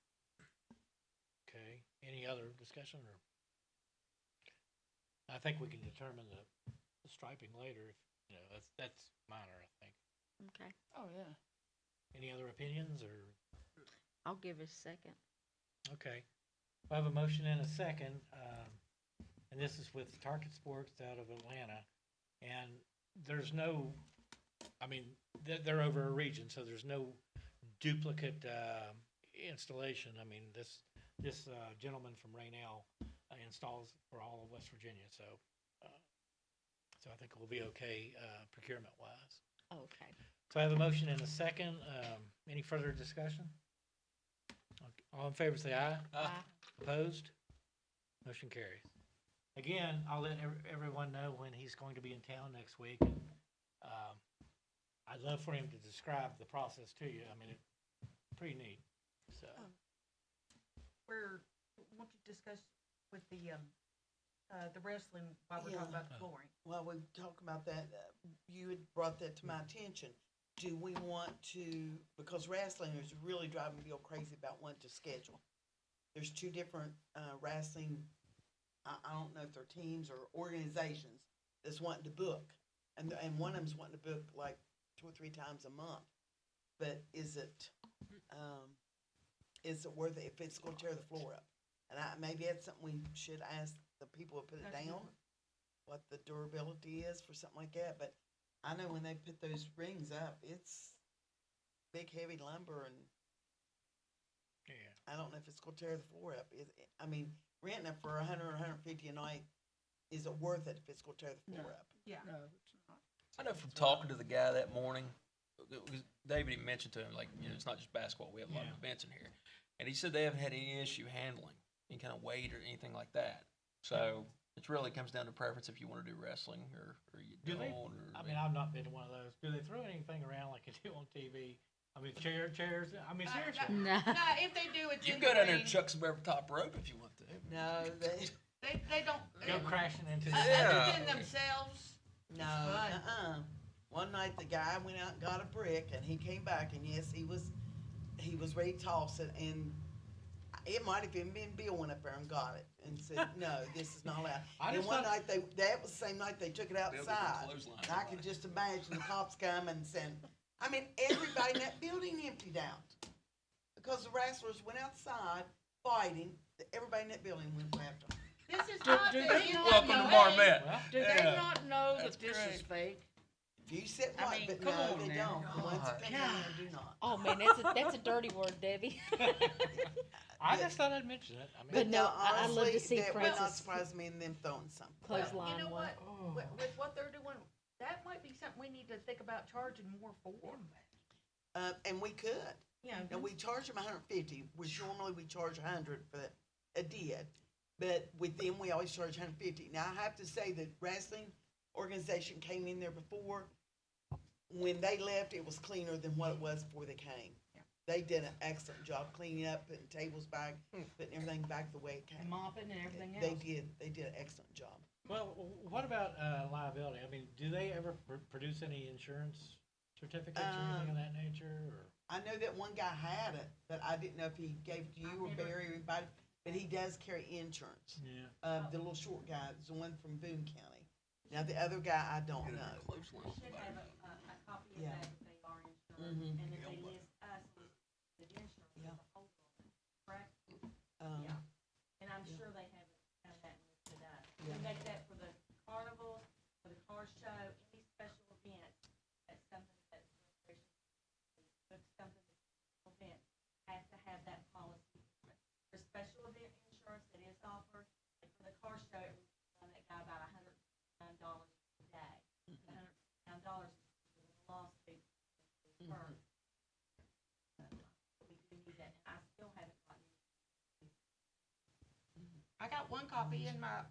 Okay, any other discussion, or? I think we can determine the striping later, if, you know, that's minor, I think. Okay. Oh, yeah. Any other opinions, or? I'll give it a second. Okay. I have a motion and a second, and this is with Target Sports out of Atlanta. And there's no, I mean, they're over a region, so there's no duplicate installation. I mean, this gentleman from Raynell installs for all of West Virginia, so I think we'll be okay procurement-wise. Okay. So I have a motion and a second. Any further discussion? All in favor, say aye. Aye. Opposed? Motion carries. Again, I'll let everyone know when he's going to be in town next week. I'd love for him to describe the process to you. I mean, it's pretty neat, so. Won't you discuss with the wrestling while we're talking Yeah. about the flooring? Well, we talked about that, you had brought that to my attention. Do we want to, because wrestling is really driving Bill crazy about wanting to schedule. There's two different, wrestling, I don't know if they're teams or organizations that's wanting to book. And one of them's wanting to book like 2 or 3 times a month. But is it worth it if it's gonna tear the floor up? And maybe that's something we should ask the people who put it down, what the durability is for something like that. But I know when they put those rings up, it's big, heavy lumber, and Yeah. I don't know if it's gonna tear the floor up. I mean, renting it for $100 or $150 a night, is it worth it if it's gonna tear the floor up? Yeah. No, it's not. I know from talking to the guy that morning, David even mentioned to him, like, you know, it's not just basketball, we have a lot of Yeah. events in here. And he said they haven't had any issue handling any kind of weight or anything like that. So it really comes down to preference if you want to do wrestling or you Do they, don't. I mean, I've not been to one of those. Do they throw anything around like they do on TV? I mean, chairs, I mean, seriously. No. No, if they do, it's You in can go the down there and ring. chuck some over the top rope if you want to. No, They don't. Go crashing into Yeah. Other than themselves. no, fun. One night the guy went out and got a brick, and he came back, and yes, he was ready to toss it, and it might have even been Bill went up there and got it and said, no, this is not allowed. I And just one thought- night that was the same night they took it Bill took the outside. clothesline And I could just imagine the cops coming and saying, I mean, everybody in that building emptied out. Because the wrestlers went outside fighting, everybody in that building went after them. This is Do- not do the they not Welcome to know- Marmette. Well, Do Yeah. they not know That's that this is great. fake? If you sit I right, mean, but come no, on they now. don't. The ones that come down there do not. Oh, man, that's a dirty word, Debbie. I just thought I'd mention it. I mean, But no, I love to honestly, see that would not Francis surprise me in them throwing something. clothesline You know one. what? With what they're doing, that might be something we need to think about charging more for. And we could. You know, Now, we charge them $150, which normally we charge $100 for a did. But with them, we always charge $150. Now, I have to say that wrestling organization came in there before. When they left, it was cleaner than what it was before they came. Yeah. They did an excellent job cleaning up, putting tables back, putting everything back the way it came. mopping and everything else. They did an excellent job. well, what about liability? I mean, do they ever produce any insurance certificates or anything of that nature, or? I know that one guy had it, but I didn't know if he gave it to you or Barry or anybody, but he does carry insurance. Yeah. The little short guy, is the one from Boone County. Now, the other guy, I don't know. Clothesline. Should have a copy of Yeah. that if they are insured, Mhm. and if they list us with the insurance Yeah. as a whole, correct? Um, Yeah. And I'm Yeah. sure they have that listed up. Yeah. We make that for the carnival, for the car show, any special event, that's something that's book something, event, has to have that policy. For special event insurance that is offered, and for the car show, it was on that guy about $109 a day. $109 is a lawsuit. Mhm. We do need that, and I still haven't gotten it. I got one copy in my,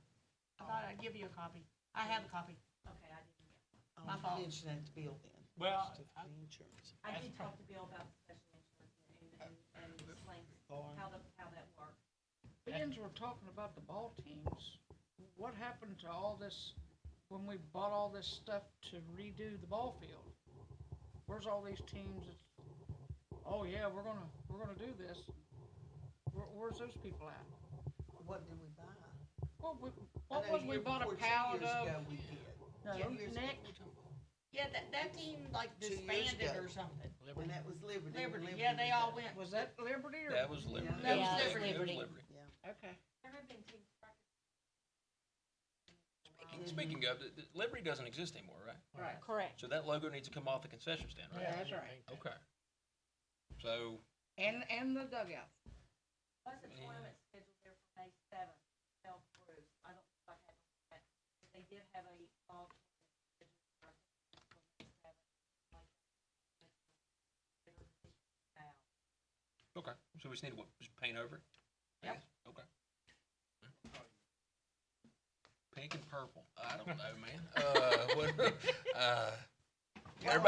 I thought I'd give you a copy. I have a copy. Okay, I didn't get My I'll fault. mention that to Bill then. Well, Just for the insurance. I did talk to Bill about the special insurance and explain how that works. Beans were talking about the ball teams. What happened to all this, when we bought all this stuff to redo the ball field? Where's all these teams that's, oh yeah, we're gonna do this? Where's those people at? What did we buy? What was, we bought a pallet of? We did. No, Two years ago, Nick, Yeah, that team like 2 years disbanded ago. or something. And that was Liberty. when Liberty, yeah, they was all there. went. was that Liberty or? That was Liberty. Yeah, it was It Liberty. Okay. There have been teams. Speaking of, Liberty doesn't exist anymore, right? Right. Correct. So that logo needs to come off the concession stand, right? Yeah, that's right. Okay. So, And the dugout. Was a tournament scheduled there for May 7th, fell through. I don't know if I had that. But they did have a fall tournament scheduled for May 7th. okay. So we just need to what, just paint over it? Yep. Okay. Pink and purple. I don't know, man.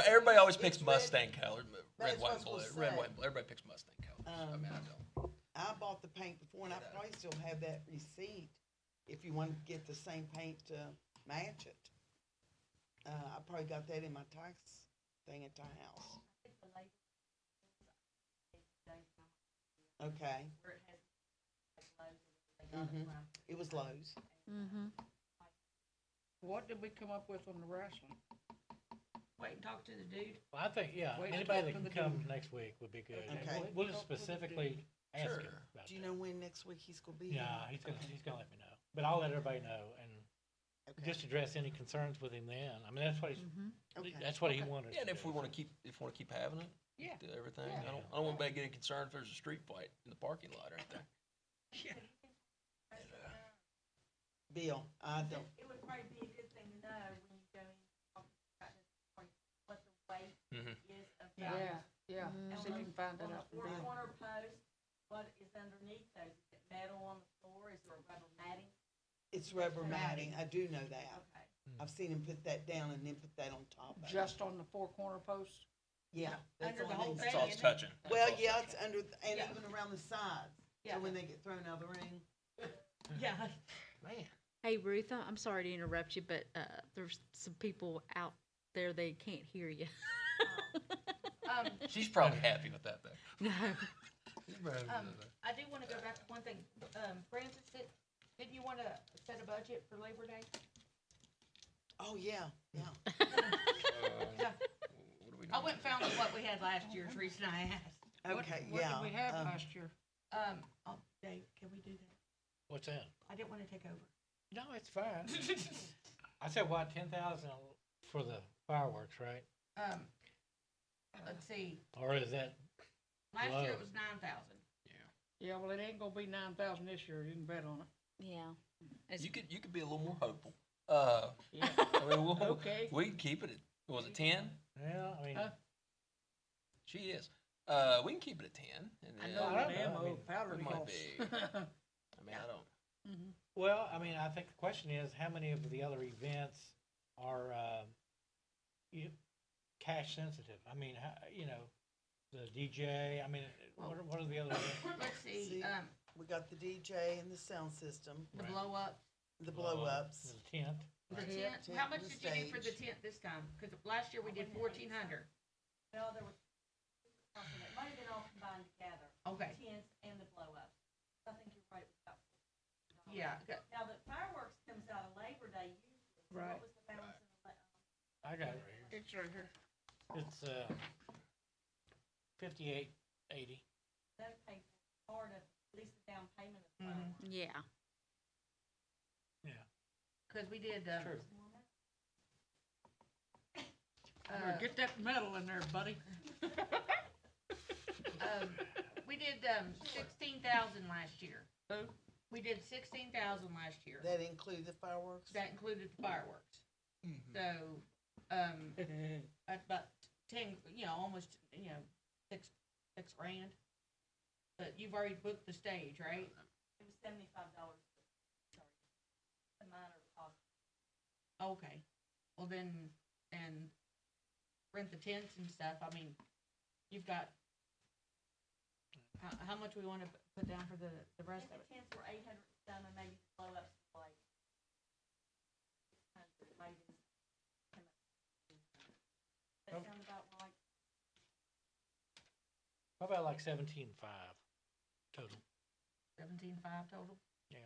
Everybody always picks It's red. Mustang colored, red, That's white, what and I was blue. gonna Red, say. white, and blue. Everybody picks Mustang colors. I mean, I don't. I bought the paint before, and I probably still have that receipt if you want to get the same paint to match it. I probably got that in my tax thing at the house. Okay. Mhm. It was Lowe's. What did we come up with on the wrestling? Wait and talk to the dude. Well, I think, yeah, Wait, anybody that talk to can the come dude. next week would be good. Okay. We'll just specifically ask him Sure. about Do you that. know when next week he's gonna be here? Yeah, he's gonna let me know, but I'll let everybody know and Okay. just address any concerns with him then. I mean, that's what Okay. that's what he wanted. Yeah, and to if do. we want to keep having it, Yeah. do everything. Yeah. I don't want anybody getting concerned if there's a street fight in the parking lot right there. Bill, I don't, It would probably be a good thing to know when you go in, talk about this point, what the weight Mhm. is of Yeah, those. yeah, And see if you on can find the- that on out the from four Bill. corner post, what is underneath those? Is it metal on the floor? Is there a rubber matting? it's rubber matting, I do know that. Okay. I've seen him put that down and then put that on top of it. Just on the four corner posts? Yeah. that's Under the only whole thing. That's all it's isn't it? touching. That's Well, all it's yeah, touching. it's under, and Yeah. even around the sides, Yeah. so when they get thrown out of the ring. Yeah. Man. Hey Ruth, I'm sorry to interrupt you, but there's some people out there, they can't hear you. She's probably happy with that though. No. She's probably happy with that. I do wanna go back to one thing. Francis, didn't you wanna set a budget for Labor Day? Oh, yeah, yeah. Yeah. What do we I do? went and found what we had last year, Teresa and I asked. Okay, What yeah. did we have um, last year? Oh, Dave, can we do that? What's that? I didn't wanna take over. No, it's fine. I said what, 10,000 for the fireworks, right? Let's see, Or is that last year Low. it was 9,000. Yeah, well, it ain't gonna be 9,000 this year, you can bet on it. Yeah. It's- You could be a little more hopeful. Yeah. I mean, Okay. we can keep it at, was it 10? Yeah, I mean, Huh? She is. We can keep it at 10. And I then know I what don't know, I ammo, mean, powder it might costs. be. I mean, I don't. well, I mean, I think the question is, how many of the other events are, cash sensitive? I mean, how, the DJ, I mean, what are the other events? Let's see, See, we got the DJ and the sound system, the Right. blow up, the blow-ups. The tent. the Right. tent. Tent How much and did you do for the stage. tent this time? Cause last year we did 1,400. Well, there was, it might have been all combined together. Okay. The tents and the blow-ups. I think you're right, it was about $4,000. Yeah, okay. Now, the fireworks comes out of Labor Day usually. So Right. what was the balance in the, I got it right here. It's right here. It's, 5880. that paid part of, at least the down payment of the Mhm. fireworks? Yeah. Yeah. Cause we did, True. Get that metal in there, buddy. we did, 16,000 last year. Who? We did 16,000 last year. That include the fireworks? That included the fireworks. So, that's about 10, almost, 6 grand. But you've already booked the stage, right? It was $75, sorry. The minor cost. Okay. Well then, and rent the tents and stuff, I mean, you've got, how much we wanna put down for the I rest think of the it? tents were 800 some, and maybe the blow-ups were like 600, maybe. That sound about right? How about like 17.5 total? 17,500 total? Yeah.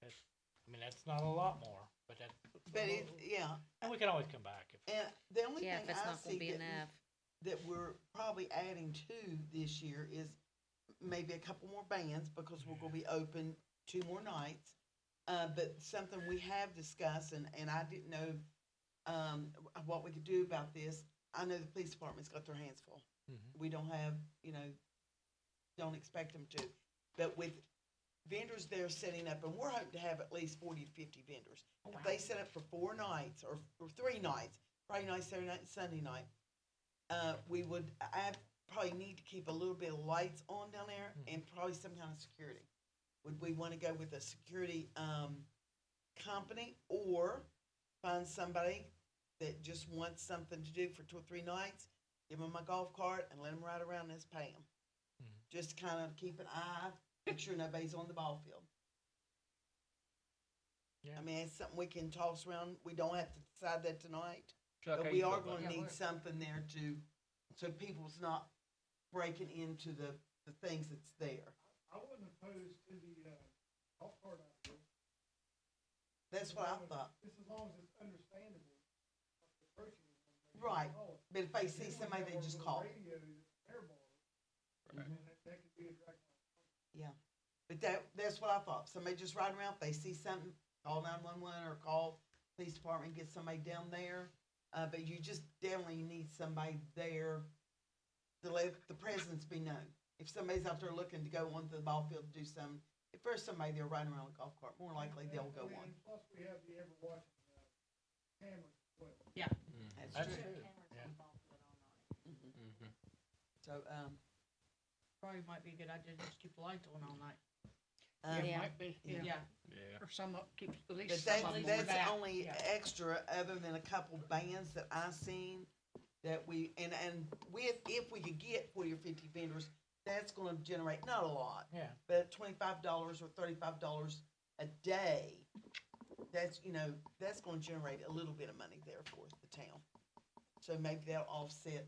That's, I mean, that's not a lot more, but that. But it, yeah, And we can always come back if. and the only Yeah, thing if it's I not gonna see be that, enough. that we're probably adding to this year is maybe a couple more bands, because we're gonna be open 2 more nights. But something we have discussed, and I didn't know, what we could do about this. I know the police department's got their hands full. Mhm. We don't have, don't expect them to. But with vendors there setting up, and we're hoping to have at least 40 to 50 vendors. Oh, If wow. they set up for 4 nights or 3 nights, Friday night, Saturday night, and Sunday night, we would probably need to keep a little bit of lights on down there and probably some kind of security. Would we wanna go with a security, company or find somebody that just wants something to do for 2 or 3 nights? Give them a golf cart and let them ride around and just pay them. Just to kind of keep an eye, make sure nobody's on the ball field. Yeah. I mean, it's something we can toss around. We don't have to decide that tonight. Chuck, But how we you feel are about gonna that? need something there so people's not breaking into the things that's there. I wasn't opposed to the, golf cart idea. That's what I thought. Just as long as it's understandable, approaching it. Right, but if they see somebody, they just call. Radio that's airborne, Right. and that could be a drag. Yeah, but that's what I thought. Somebody just riding around, if they see something, call 911 or call police department, get somebody down there. But you just definitely need somebody there to let the presence be known. If somebody's out there looking to go onto the ball field to do something, if there's somebody there riding around a golf cart, more likely they'll go on. And plus, we have the ever watching, cameras as well. That's That's true. true. Yeah. Mhm. So, Probably might be a good idea to just keep the lights on all night. It Yeah. might be, yeah. Yeah. Yeah. Or some, keep at But least some of them on that's back. only yeah. extra, other than a couple bands that I seen, that we, and if we could get 40 or 50 vendors, that's gonna generate, not a lot, Yeah. but $25 or $35 a day, that's, that's gonna generate a little bit of money there for the town. So maybe that'll offset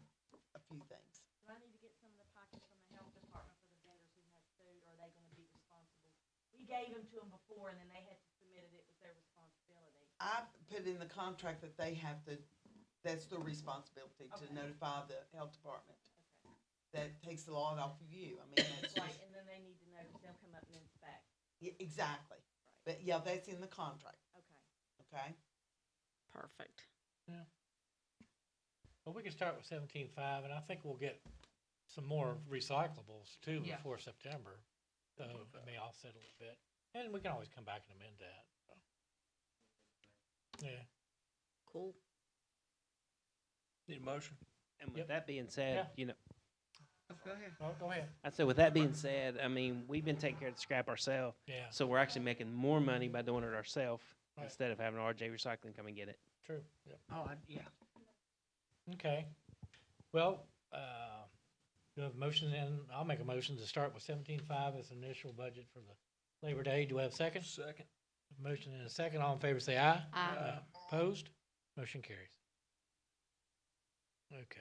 a few things. Do I need to get some of the packets from the health department for the vendors who have food, or are they gonna be responsible? We gave them to them before, and then they had to submit it, it was their responsibility. I put in the contract that they have to, that's their responsibility to Okay. notify the health department. Okay. That takes a lot off of you. I mean, that's Right, just, and then they need to know, because they'll come up and inspect. exactly. But yeah, that's in the contract, Okay. okay? Perfect. Well, we can start with 17.5, and I think we'll get some more recyclables too Yeah. before September. So it may offset a little bit, and we can always come back and amend that. So. Yeah. Cool. Need a motion? And with Yep. that being said, Yeah. you know, Go ahead. Oh, go ahead. I said with that being said, I mean, we've been taking care of the scrap ourselves, Yeah. so we're actually making more money by doing it ourselves Right. instead of having RJ Recycling come and get it. True. Yep. Oh, yeah. Okay. Well, you have a motion, and I'll make a motion to start with 17.5 as initial budget for the Labor Day. Do I have a second? Second. Motion and a second. All in favor, say aye. Aye. Opposed? Motion carries. Okay.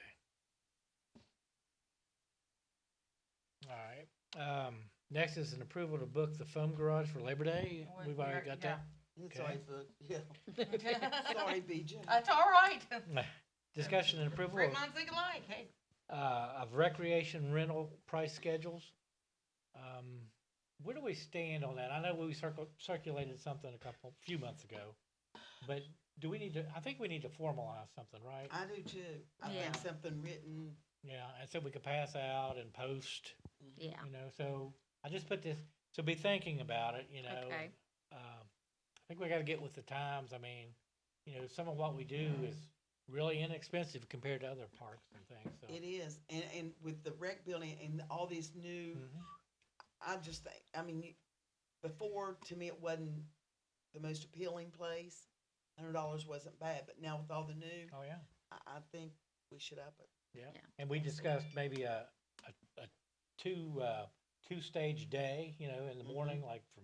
All right. Next is an approval to book the foam garage for Labor Day. Well, We've already yeah, got that. It's Okay. already booked, yeah. Sorry, BJ. That's all right. Discussion and approval Great of, minds think alike, hey. of recreation rental price schedules. Where do we stand on that? I know we circulated something few months ago, but do we need to, I think we need to formalize something, right? I do too. I Yeah. think something written, Yeah, and so we could pass out and post, Yeah. so I just put this, so be thinking about it, Okay. I think we gotta get with the times. I mean, some of what we do is really inexpensive compared to other parks and things, so. it is, and with the rec building and all these new, Mhm. I just think, I mean, before, to me, it wasn't the most appealing place. $100 wasn't bad, but now with all the new, Oh, yeah, I think we should up it. yeah. Yeah. And we discussed maybe a two-stage day, in the morning, like from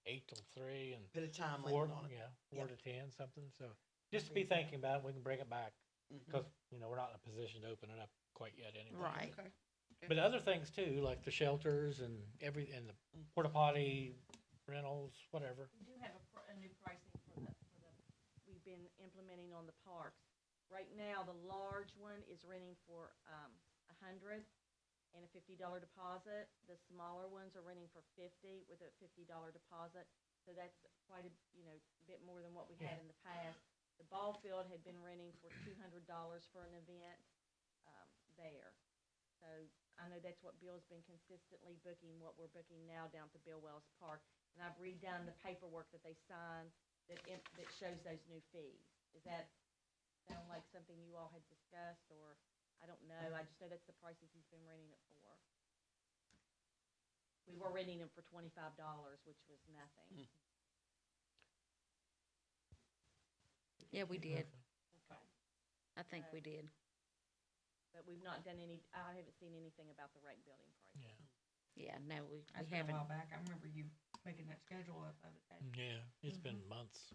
8 till 3 and Put a time 4, limit on it. 4 to 10, something, so. Just to be thinking about it, we can bring it back, Mhm. because, we're not in a position to open it up quite yet anyway. Right. Okay. But other things too, like the shelters and and the porta potty rentals, whatever. We do have a new pricing we've been implementing on the parks. Right now, the large one is renting for, $100 and a $50 deposit. The smaller ones are renting for $50 with a $50 deposit. So that's quite a, bit more than what we had in the past. The ball field had been renting for $200 for an event, there. So I know that's what Bill's been consistently booking, what we're booking now down to Bill Wells Park. And I've redone the paperwork that they signed that shows those new fees. Does that sound like something you all had discussed, or I don't know, I just know that's the prices he's been renting it for. We were renting them for $25, which was nothing. Yeah, we did. Okay. I think we did. But we've not done any, I haven't seen anything about the rec building price. Yeah. Yeah, no, we That's been a haven't. while back, I remember you making that schedule up of it. Yeah, it's been months.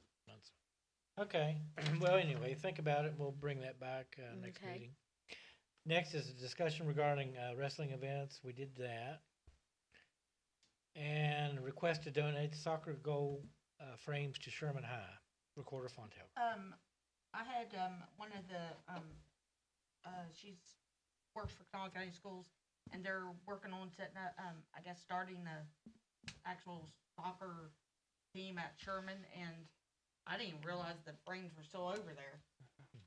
Okay, well, anyway, think about it, we'll bring that back, next Okay. meeting. Next is a discussion regarding, wrestling events, we did that. And request to donate soccer goal, frames to Sherman High, Recorder Fontaine. I had, one of the, she's, works for Kanawha County Schools, and they're working on setting up, I guess, starting the actual soccer team at Sherman, and I didn't even realize the frames were still over there.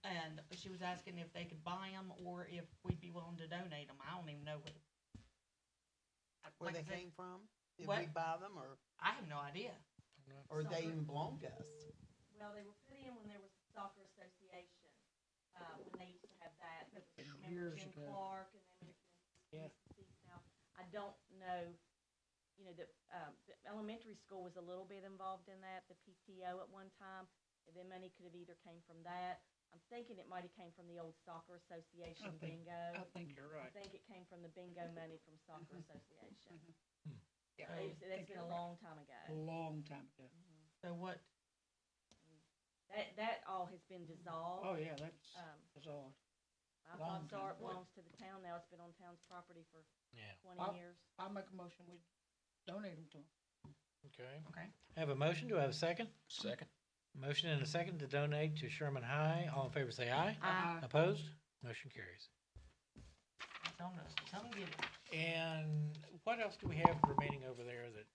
And she was asking if they could buy them, or if we'd be willing to donate them. I don't even know what. Where like I they said, came from? Did What? we buy them, or, I have no idea. or they even belong to us? Well, they were put in when there was the soccer association, when they used to have that. There was, remember Years Jim ago. Clark and then Yeah. now. I don't know, you know, the elementary school was a little bit involved in that, the PTO at one time. And then money could have either came from that. I'm thinking it might have came from the old soccer association I think- bingo. I think you're I right. think it came from the bingo money from soccer association. Yeah, So I that's think been you're a right. long time ago. A long time ago. So what? That all has been dissolved. Oh, yeah, that's, Um, all. I long thought so. time. It belongs to the town now. It's been on town's property for Yeah. 20 years. I'll make a motion, we donate them to them. Okay. Okay. I have a motion, do I have a second? Second. Motion and a second to donate to Sherman High, all in favor say aye. Aye. Opposed? Motion carries. Tell them get it. And what else do we have remaining over there that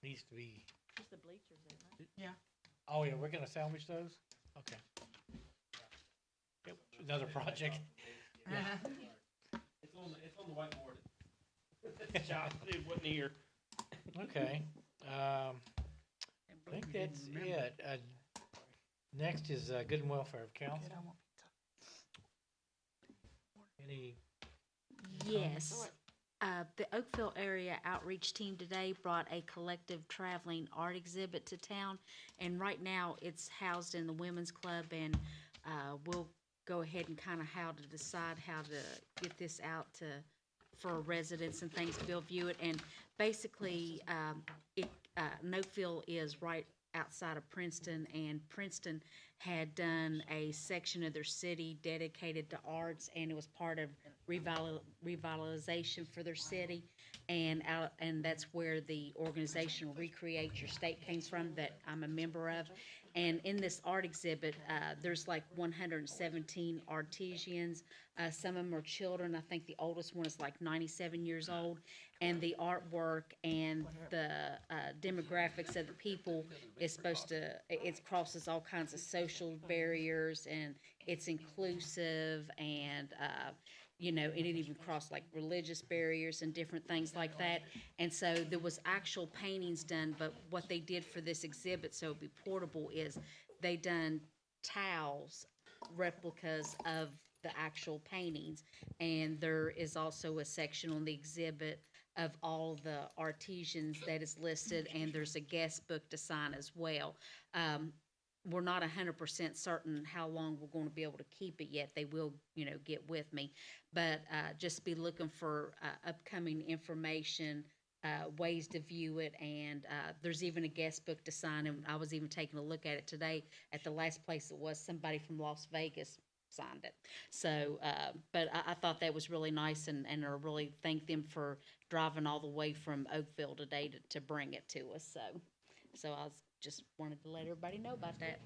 needs to be, Just the bleachers, isn't it? Yeah. oh yeah, we're gonna salvage those? Okay. Yep, another project. Yeah. It's on the whiteboard. It wasn't here. Okay, I think that's it. Next is, good and welfare of council. Any, Yes. The Oakville Area Outreach Team today brought a collective traveling art exhibit to town. And right now, it's housed in the Women's Club, and we'll go ahead and kind of how to decide how to get this out for residents and things to be able to view it. And basically, Oakville is right outside of Princeton, and Princeton had done a section of their city dedicated to arts, and it was part of revitalization for their city. And that's where the organization Recreate Your State came from, that I'm a member of. And in this art exhibit, there's like 117 artisans. Some of them are children. I think the oldest one is like 97 years old. And the artwork and the demographics of the people is supposed to, it crosses all kinds of social barriers, and it's inclusive, and you know, and it even crossed like religious barriers and different things like that. And so there was actual paintings done, but what they did for this exhibit, so it'd be portable, is they done tiles, replicas of the actual paintings. And there is also a section on the exhibit of all the artisans that is listed, and there's a guest book to sign as well. We're not 100% certain how long we're going to be able to keep it yet. They will, you know, get with me. But just be looking for upcoming information, ways to view it, and there's even a guest book to sign. And I was even taking a look at it today. At the last place it was, somebody from Las Vegas signed it. So, but I thought that was really nice, and I really thank them for driving all the way from Oakville today to bring it to us. So I just wanted to let everybody know about that.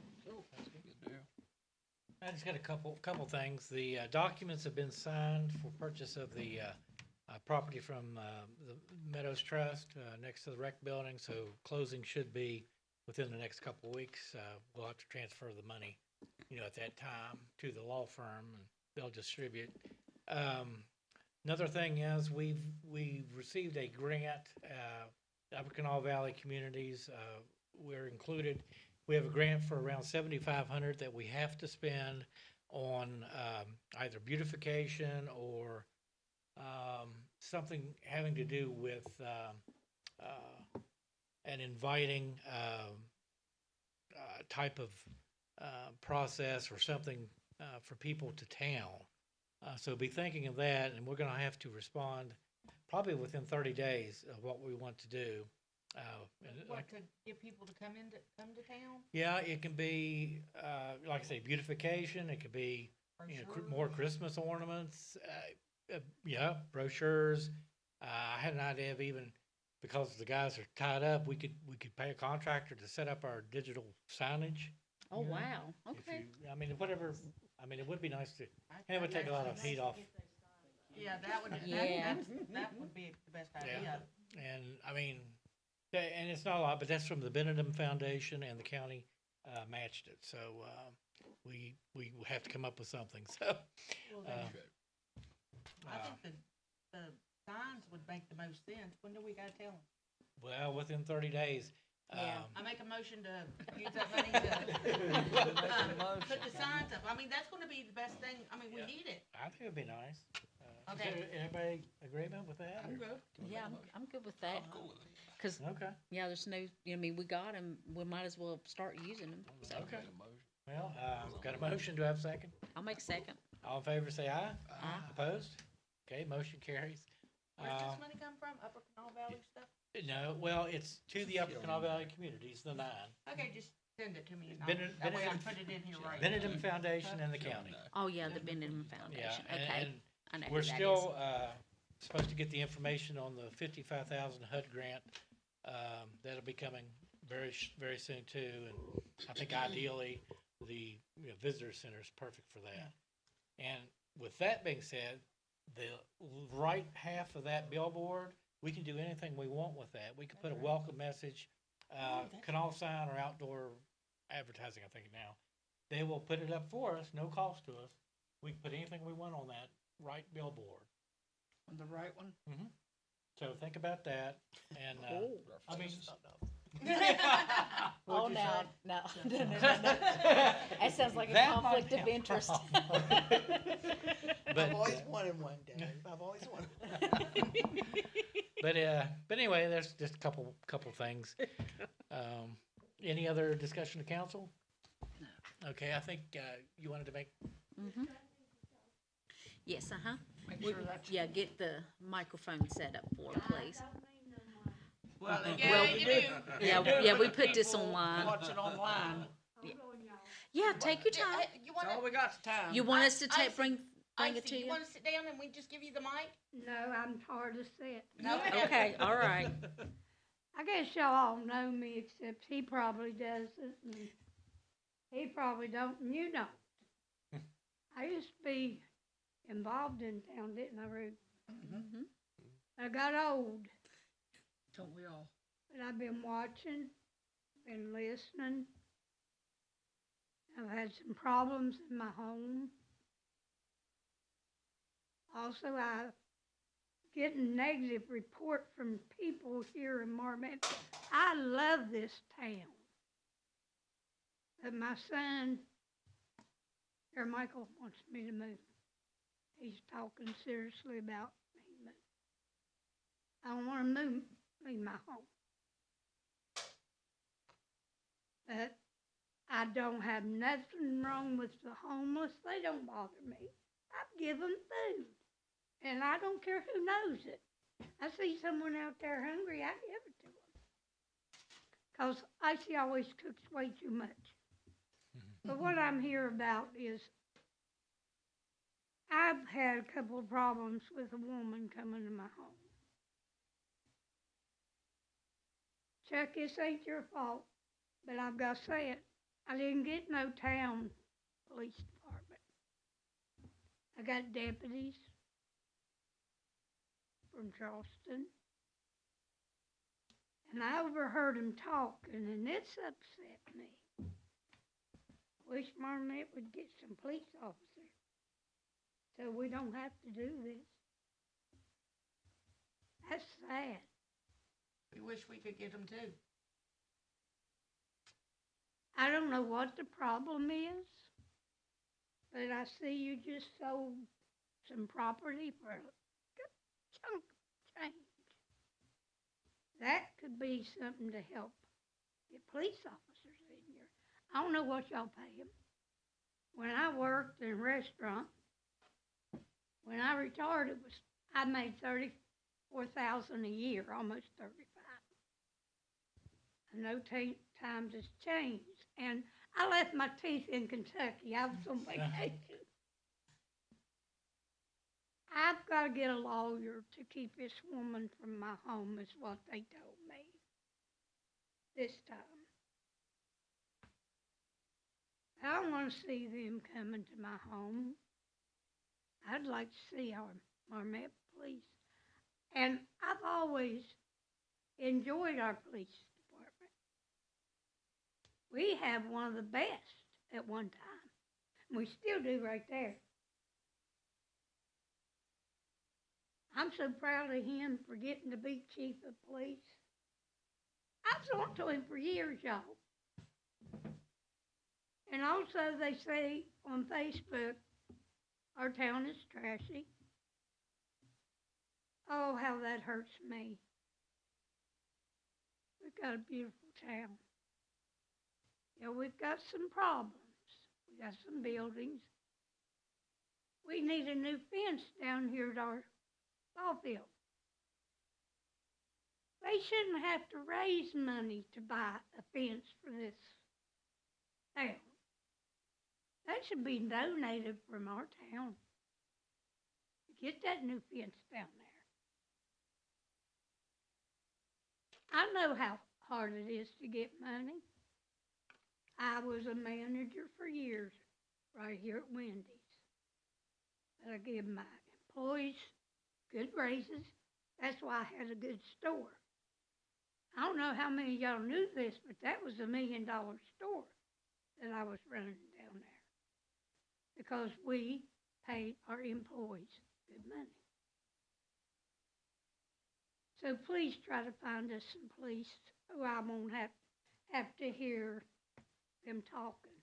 I just got a couple things. The documents have been signed for purchase of the property from the Meadows Trust next to the rec building, so closing should be within the next couple of weeks. We'll have to transfer the money, you know, at that time to the law firm, and they'll distribute. Another thing is we've received a grant, Upper Kanawha Valley Communities. We're included. We have a grant for around $7,500 that we have to spend on either beautification or something having to do with an inviting type of process or something for people to town. So be thinking of that, and we're going to have to respond probably within 30 days of what we want to do. What, to get people to come to town? Yeah, it can be, like I say, beautification. It could be, more Christmas ornaments. Yeah, brochures. I had an idea of even, because the guys are tied up, we could pay a contractor to set up our digital signage. Oh, wow, If okay. you, I mean, whatever. I mean, it would be nice to. And it would take a lot of heat off. Yeah, that would, Yeah. that would be the best idea. Yeah. And I mean, and it's not a lot, but that's from the Benedum Foundation, and the county matched it. So we have to come up with something. So Well, I think the signs would make the most sense. When do we gotta tell them? well, within 30 days. Yeah. I make a motion to use that money to put the signs up. I mean, that's gonna be the best thing. I mean, we need it. I think it'd be nice. Okay. Is everybody agreement with that? I'm good. Yeah, I'm good with that. Cause, Okay. yeah, there's no, I mean, we got them, we might as well start using them, so. Okay. Well, got a motion. Do I have a second? I'll make a second. All in favor, say aye. Aye. Opposed? Okay, motion carries. Where's this money come from? Upper Canal Valley stuff? No, well, it's to the Upper Canal Valley communities, the 9. Okay, just send it to me and that Benedict- way I can put it in here right. Benedum Foundation and the county. Oh, yeah, the Benham Yeah, Foundation, and, okay. and I know who we're that is. still supposed to get the information on the 55,000 HUD grant. That'll be coming very soon too. And I think ideally the visitor center is perfect for that. And with that being said, the right half of that billboard, we can do anything we want with that. We can put a welcome message, canal sign, or outdoor advertising, I think now. They will put it up for us, no cost to us. We can put anything we want on that right billboard. On the right one? So think about that, and, I mean. Oh, What'd you no, say? no. That sounds like a That might conflict be of a interest. But, I've always wanted one, Dave. I've always wanted one. but anyway, there's just a couple things. Any other discussion to council? Okay, I think, you wanted to make, Yes, uh-huh. Make sure that's. Yeah, get the microphone set up for her, please. Well, Yeah, we put this online. Watch it online. Yeah, take your time. You That's all wanna, we got is time. You want us to I bring it Icy, to you you? wanna sit down and we just give you the mic? No, I'm hard to sit. No. Okay, all right. I guess y'all all know me, except he probably doesn't, and he probably don't, and you don't. I used to be involved in town, didn't I, Ruth? Mhm. I got old, Don't we all? but I've been watching, been listening. I've had some problems in my home. Also, I get a negative report from people here in Marmot. I love this town. But my son, Michael, wants me to move. He's talking seriously about me, but I don't want to leave my home. But I don't have nothing wrong with the homeless. They don't bother me. I give them food. And I don't care who knows it. I see someone out there hungry, I give it to them. 'Cause Icy always cooks way too much. But what I'm here about is I've had a couple of problems with a woman coming to my home. Chuck, this ain't your fault, but I've got to say it. I didn't get no town police department. I got deputies from Charleston. And I overheard them talking, and it's upset me. Wish Marmot would get some police officers so we don't have to do this. That's sad. We wish we could get them too. I don't know what the problem is. but I see you just sold some property for a good chunk of change. That could be something to help get police officers in here. I don't know what y'all pay them. When I worked in a restaurant, when I retired, I made $34,000 a year, almost 35. I know times has changed, and I left my teeth in Kentucky. I was on vacation. I've got to get a lawyer to keep this woman from my home, is what they told me this time. I don't want to see them coming to my home. I'd like to see our Met police. And I've always enjoyed our police department. We have one of the best at one time. And we still do right there. I'm so proud of him for getting to be chief of police. I've talked to him for years, y'all. And also they say on Facebook, our town is trashy. Oh, how that hurts me. We've got a beautiful town. Yeah, we've got some problems. We got some buildings. We need a new fence down here at our ball field. They shouldn't have to raise money to buy a fence for this town. That should be donated from our town. Get that new fence down there. I know how hard it is to get money. I was a manager for years right here at Wendy's. But I give my employees good raises. That's why I had a good store. I don't know how many of y'all knew this, but that was $1 million store that I was running down there. Because we paid our employees good money. So please try to find us some police who I won't have to hear them talking.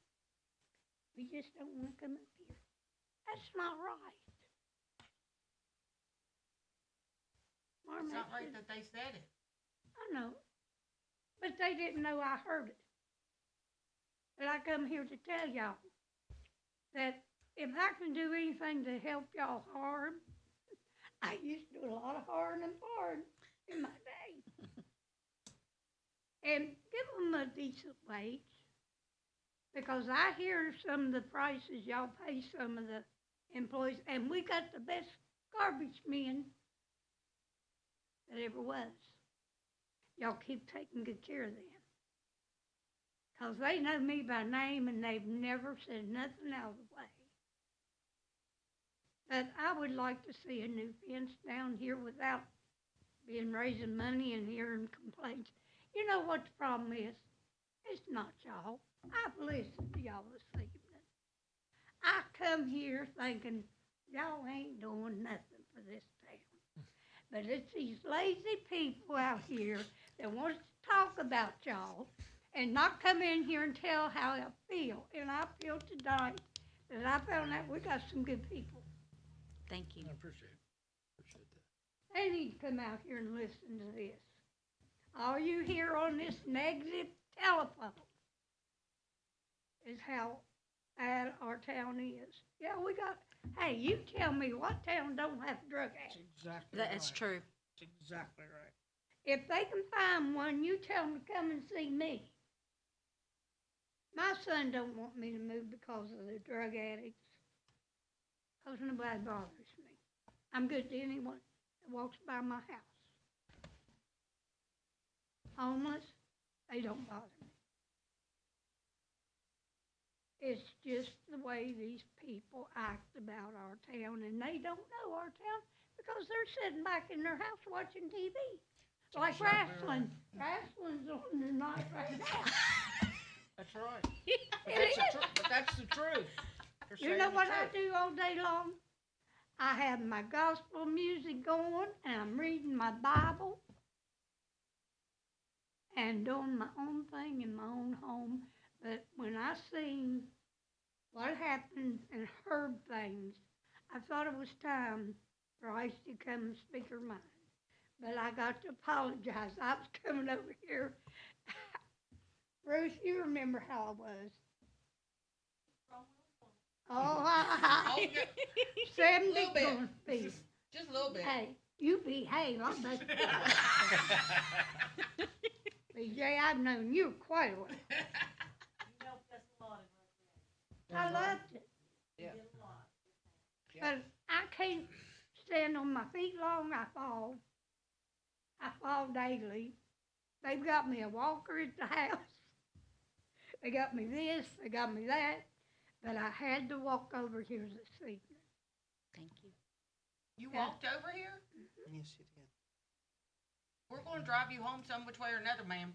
We just don't want to come up here. That's not right. It's not right that they said it. I know, but they didn't know I heard it. But I come here to tell y'all that if I can do anything to help y'all harm, I used to do a lot of harm and farm in my day. And give them a decent wage. Because I hear some of the prices y'all pay some of the employees, and we got the best garbage men that ever was. Y'all keep taking good care of them. Because they know me by name and they've never said nothing out of the way. But I would like to see a new fence down here without being raising money and hearing complaints. You know what the problem is? It's not y'all. I've listened to y'all this evening. I come here thinking y'all ain't doing nothing for this town. But it's these lazy people out here that want to talk about y'all and not come in here and tell how I feel. And I feel tonight that I found out we got some good people. Thank you. I appreciate it. Appreciate that. They need to come out here and listen to this. All you hear on this negative telephone is how bad our town is. Yeah, we got, hey, you tell me what town don't have drug addicts? Exactly That's true. That's exactly right. If they can find one, you tell them to come and see me. My son don't want me to move because of the drug addicts. Because nobody bothers me. I'm good to anyone that walks by my house. Homeless, they don't bother me. It's just the way these people act about our town, and they don't know our town because they're sitting back in their house watching TV. Like wrestling. Wrestling's on tonight right now. That's right. But that's the truth. They're You saying know the what I truth. do all day long? I have my gospel music going, and I'm reading my Bible, and doing my own thing in my own home. But when I seen what happened and heard things, I thought it was time for Ice to come and speak her mind. But I got to apologize. I was coming over here. Bruce, you remember how I was. Oh, I 70 Little bit. gonna be. Just a little bit. Hey, you behave, I'm about to. BJ, I've known you quite a while. I loved it. Yeah. But I can't stand on my feet long, I fall. I fall daily. They've got me a walker at the house. They got me this, they got me that, but I had to walk over here this evening. Thank you. You Yeah. walked over here? Yes, you did. We're gonna drive you home some which way or another, ma'am.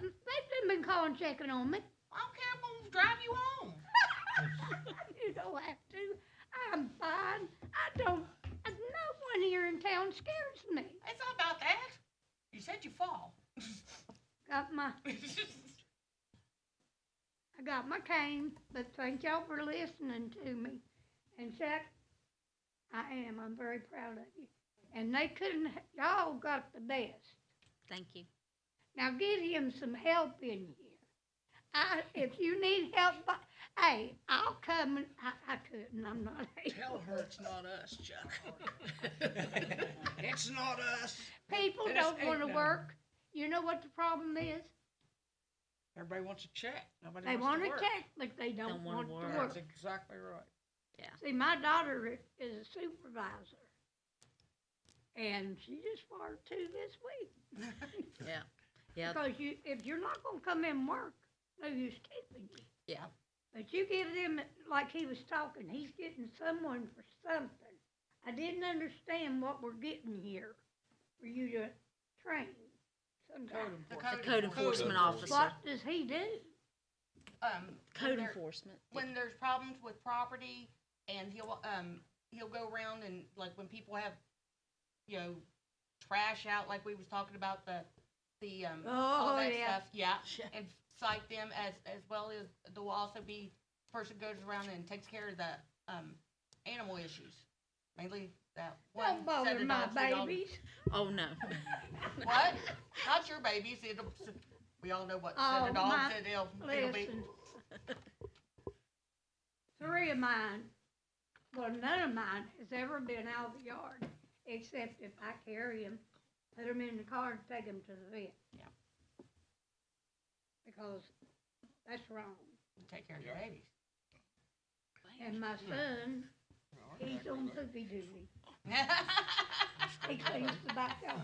They've been calling checking on me. I don't care, I'm gonna drive you home. You don't have to. I'm fine. No one here in town scares me. It's not about that. You said you fall. I got my cane, but thank y'all for listening to me. And Chuck, I'm very proud of you. And they couldn't, y'all got the best. Thank you. Now get him some help in here. If you need help, hey, I'll come and, I couldn't, I'm not able. Tell her it's not us, Chuck. It's not us. People It don't ain't wanna no- work. You know what the problem is? Everybody wants a check. Nobody They wants want to to work. check, but they don't wanna want to work. work. That's exactly right. See, my daughter is a supervisor, and she just started too this week. Yeah. Yeah. Because if you're not gonna come in and work, no use keeping you. Yeah. But you give them, like he was talking, he's getting someone for something. I didn't understand what we're getting here for you to train some guy. The code enforcement officer. What does he do? Code when there- enforcement. When there's problems with property, and he'll go around and, like, when people have, trash out, like we was talking about all Oh, that yeah. stuff, and cite them as well as there will also be person goes around and takes care of the animal issues, mainly that one Don't set bother of my dogs we all- babies. Oh, no. What? Not your babies. We all know what set Oh, of dogs my- it'll be. Listen. 3 of mine, well, none of mine has ever been out of the yard, except if I carry them, put them in the car and take them to the vet. Yeah. Because that's wrong. Take care of your babies. And my son, he's on poopy duty. He cleans the backyard.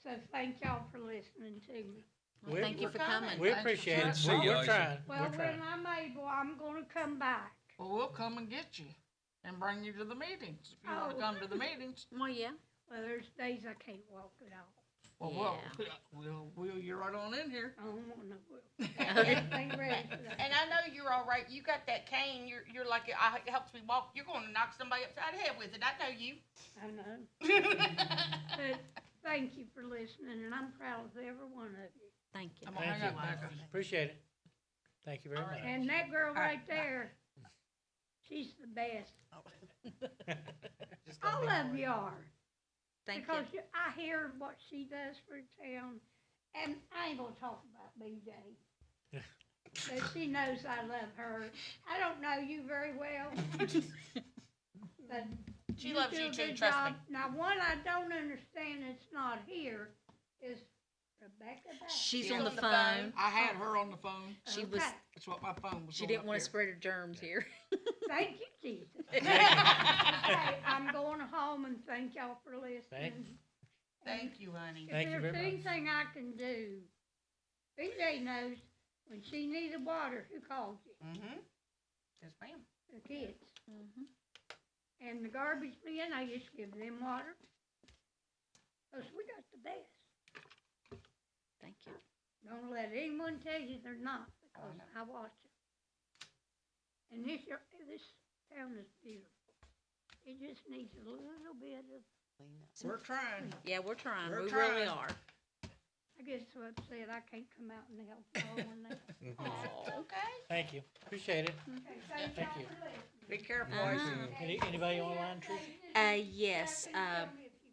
So thank y'all for listening to me. Well, thank you for coming. We appreciate it. Good to see you, We're Isa. trying, Well, we're trying. when I'm able, I'm gonna come back. Well, we'll come and get you and bring you to the meetings if you want Oh. to come to the meetings. Well, yeah. Well, there's days I can't walk at all. Well, we'll wheel you right on in here. I don't want no will. Okay. Ain't ready for that. And I know you're all right. You got that cane. You're like it helps me walk. You're going to knock somebody upside the head with it. I know you. I know. But thank you for listening, and I'm proud of every one of you. Thank you. I'm gonna Thank hang you. up, Becca. Appreciate it. Thank you very much. And that girl right there, she's the best. All of you are. Thank Because you. I hear what she does for town, and I ain't gonna talk about BJ. But she knows I love her. I don't know you very well, but She loves do you a too, good trust job. me. Now, one I don't understand that's not here is Rebecca Bass. She's She's on the on the phone. phone. I had her on the phone. She was. Okay. That's what my phone was. She on didn't up want to here. spread her germs here. Thank you, Jesus. Hey, I'm going home and thank y'all for listening. Thank you, honey. Thank you If very there's much. anything I can do, BJ knows when she needed water, who called you? Mm-hmm. Yes, ma'am. The kids. Mhm. And the garbage men, I just give them water. 'Cause we got the best. Thank you. Don't let anyone tell you they're not, because know. I watch them. And this town is beautiful. It just needs a little bit of, We're trying. Yeah, we're trying. We're We really trying. are. I get so upset I can't come out and help y'all on that. Oh, okay. Thank you, appreciate it. Okay, Thank y'all you. for listening. Be careful, Uh-huh. Anybody online, Teresa? Yes,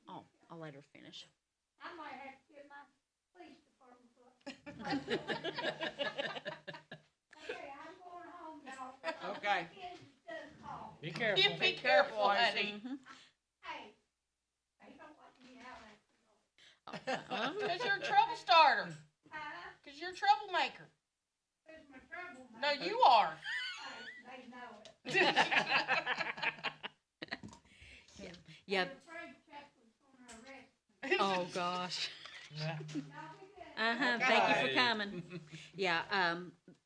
oh, I'll let her finish. I might have to get my police department. Okay, I'm going home, y'all. Okay. Kids does call. Be careful. You be careful, honey. Mhm. Hey, they don't let me out after all. Cause you're a trouble starter. Huh? Cause you're a troublemaker. Who's my trouble? No, you are. They know it. Yeah, They're afraid Chuck was gonna arrest me. oh, gosh. Yeah. Y'all be good. Uh-huh, thank you for coming. Yeah,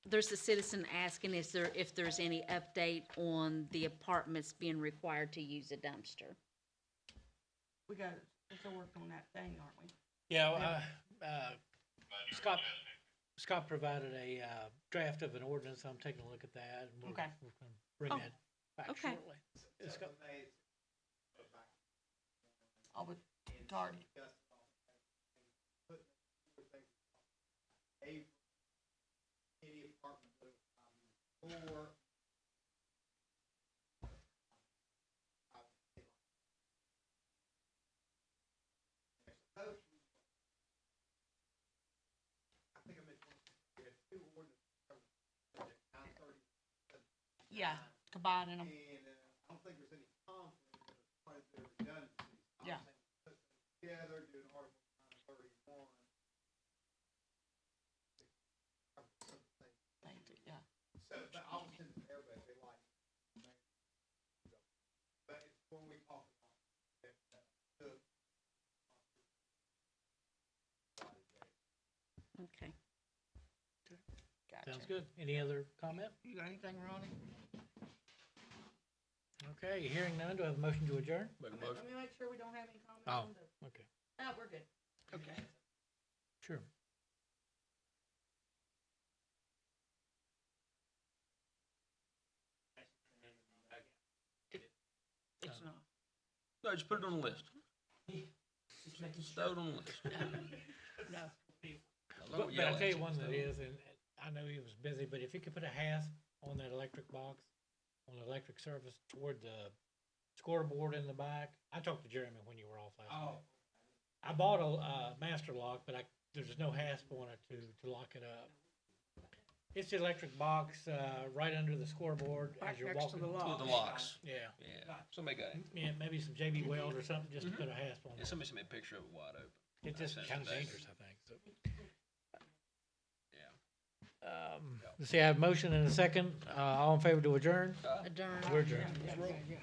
there's a citizen asking if there's any update on the apartments being required to use a dumpster. We got, we're still working on that thing, aren't we? Yeah, Scott provided a draft of an ordinance. I'm taking a look at that. And Okay. we're gonna bring Oh, that back okay. shortly. Scott- All with Tardy. Any apartment building, or I think I mentioned, we had two ordinances covered, 930. Yeah, combining them. And, I don't think there's any conflict, but there's quite a bit of redundancy. Yeah. Put them together, do an Article 931. Yeah. So, but I'll send it to everybody, if they like. But it's when we talk about that, Okay. Gotcha. Sounds good. Any other comment? You got anything, Ronnie? Okay, hearing none, do I have a motion to adjourn? Make a Let motion. me make sure we don't have any comments Oh. on the, Okay, no, we're good. Okay. sure. It's not. No, just put it on the list. Just throw it on the list. No. I love what But y'all I'll tell you ask, one just that throw it on. is, and I know he was busy, but if you could put a hasp on that electric box, on the electric service toward the scoreboard in the back. I talked to Jeremy when you were off last night. I bought a master lock, but there's no hasp on it to lock it up. It's the electric box, right under the scoreboard Right as you're next to walking. the With the locks. Yeah, Yeah, somebody got it. yeah, maybe some JB Weld or something, just to put a hasp on Yeah, it. somebody sent me a picture of it wide open. It's just That's kind of today. dangerous, I think, so. Yeah. Let's see, I have a motion and a second, all in favor to adjourn? Adjourn. We're adjourned. Yeah, yeah, yeah.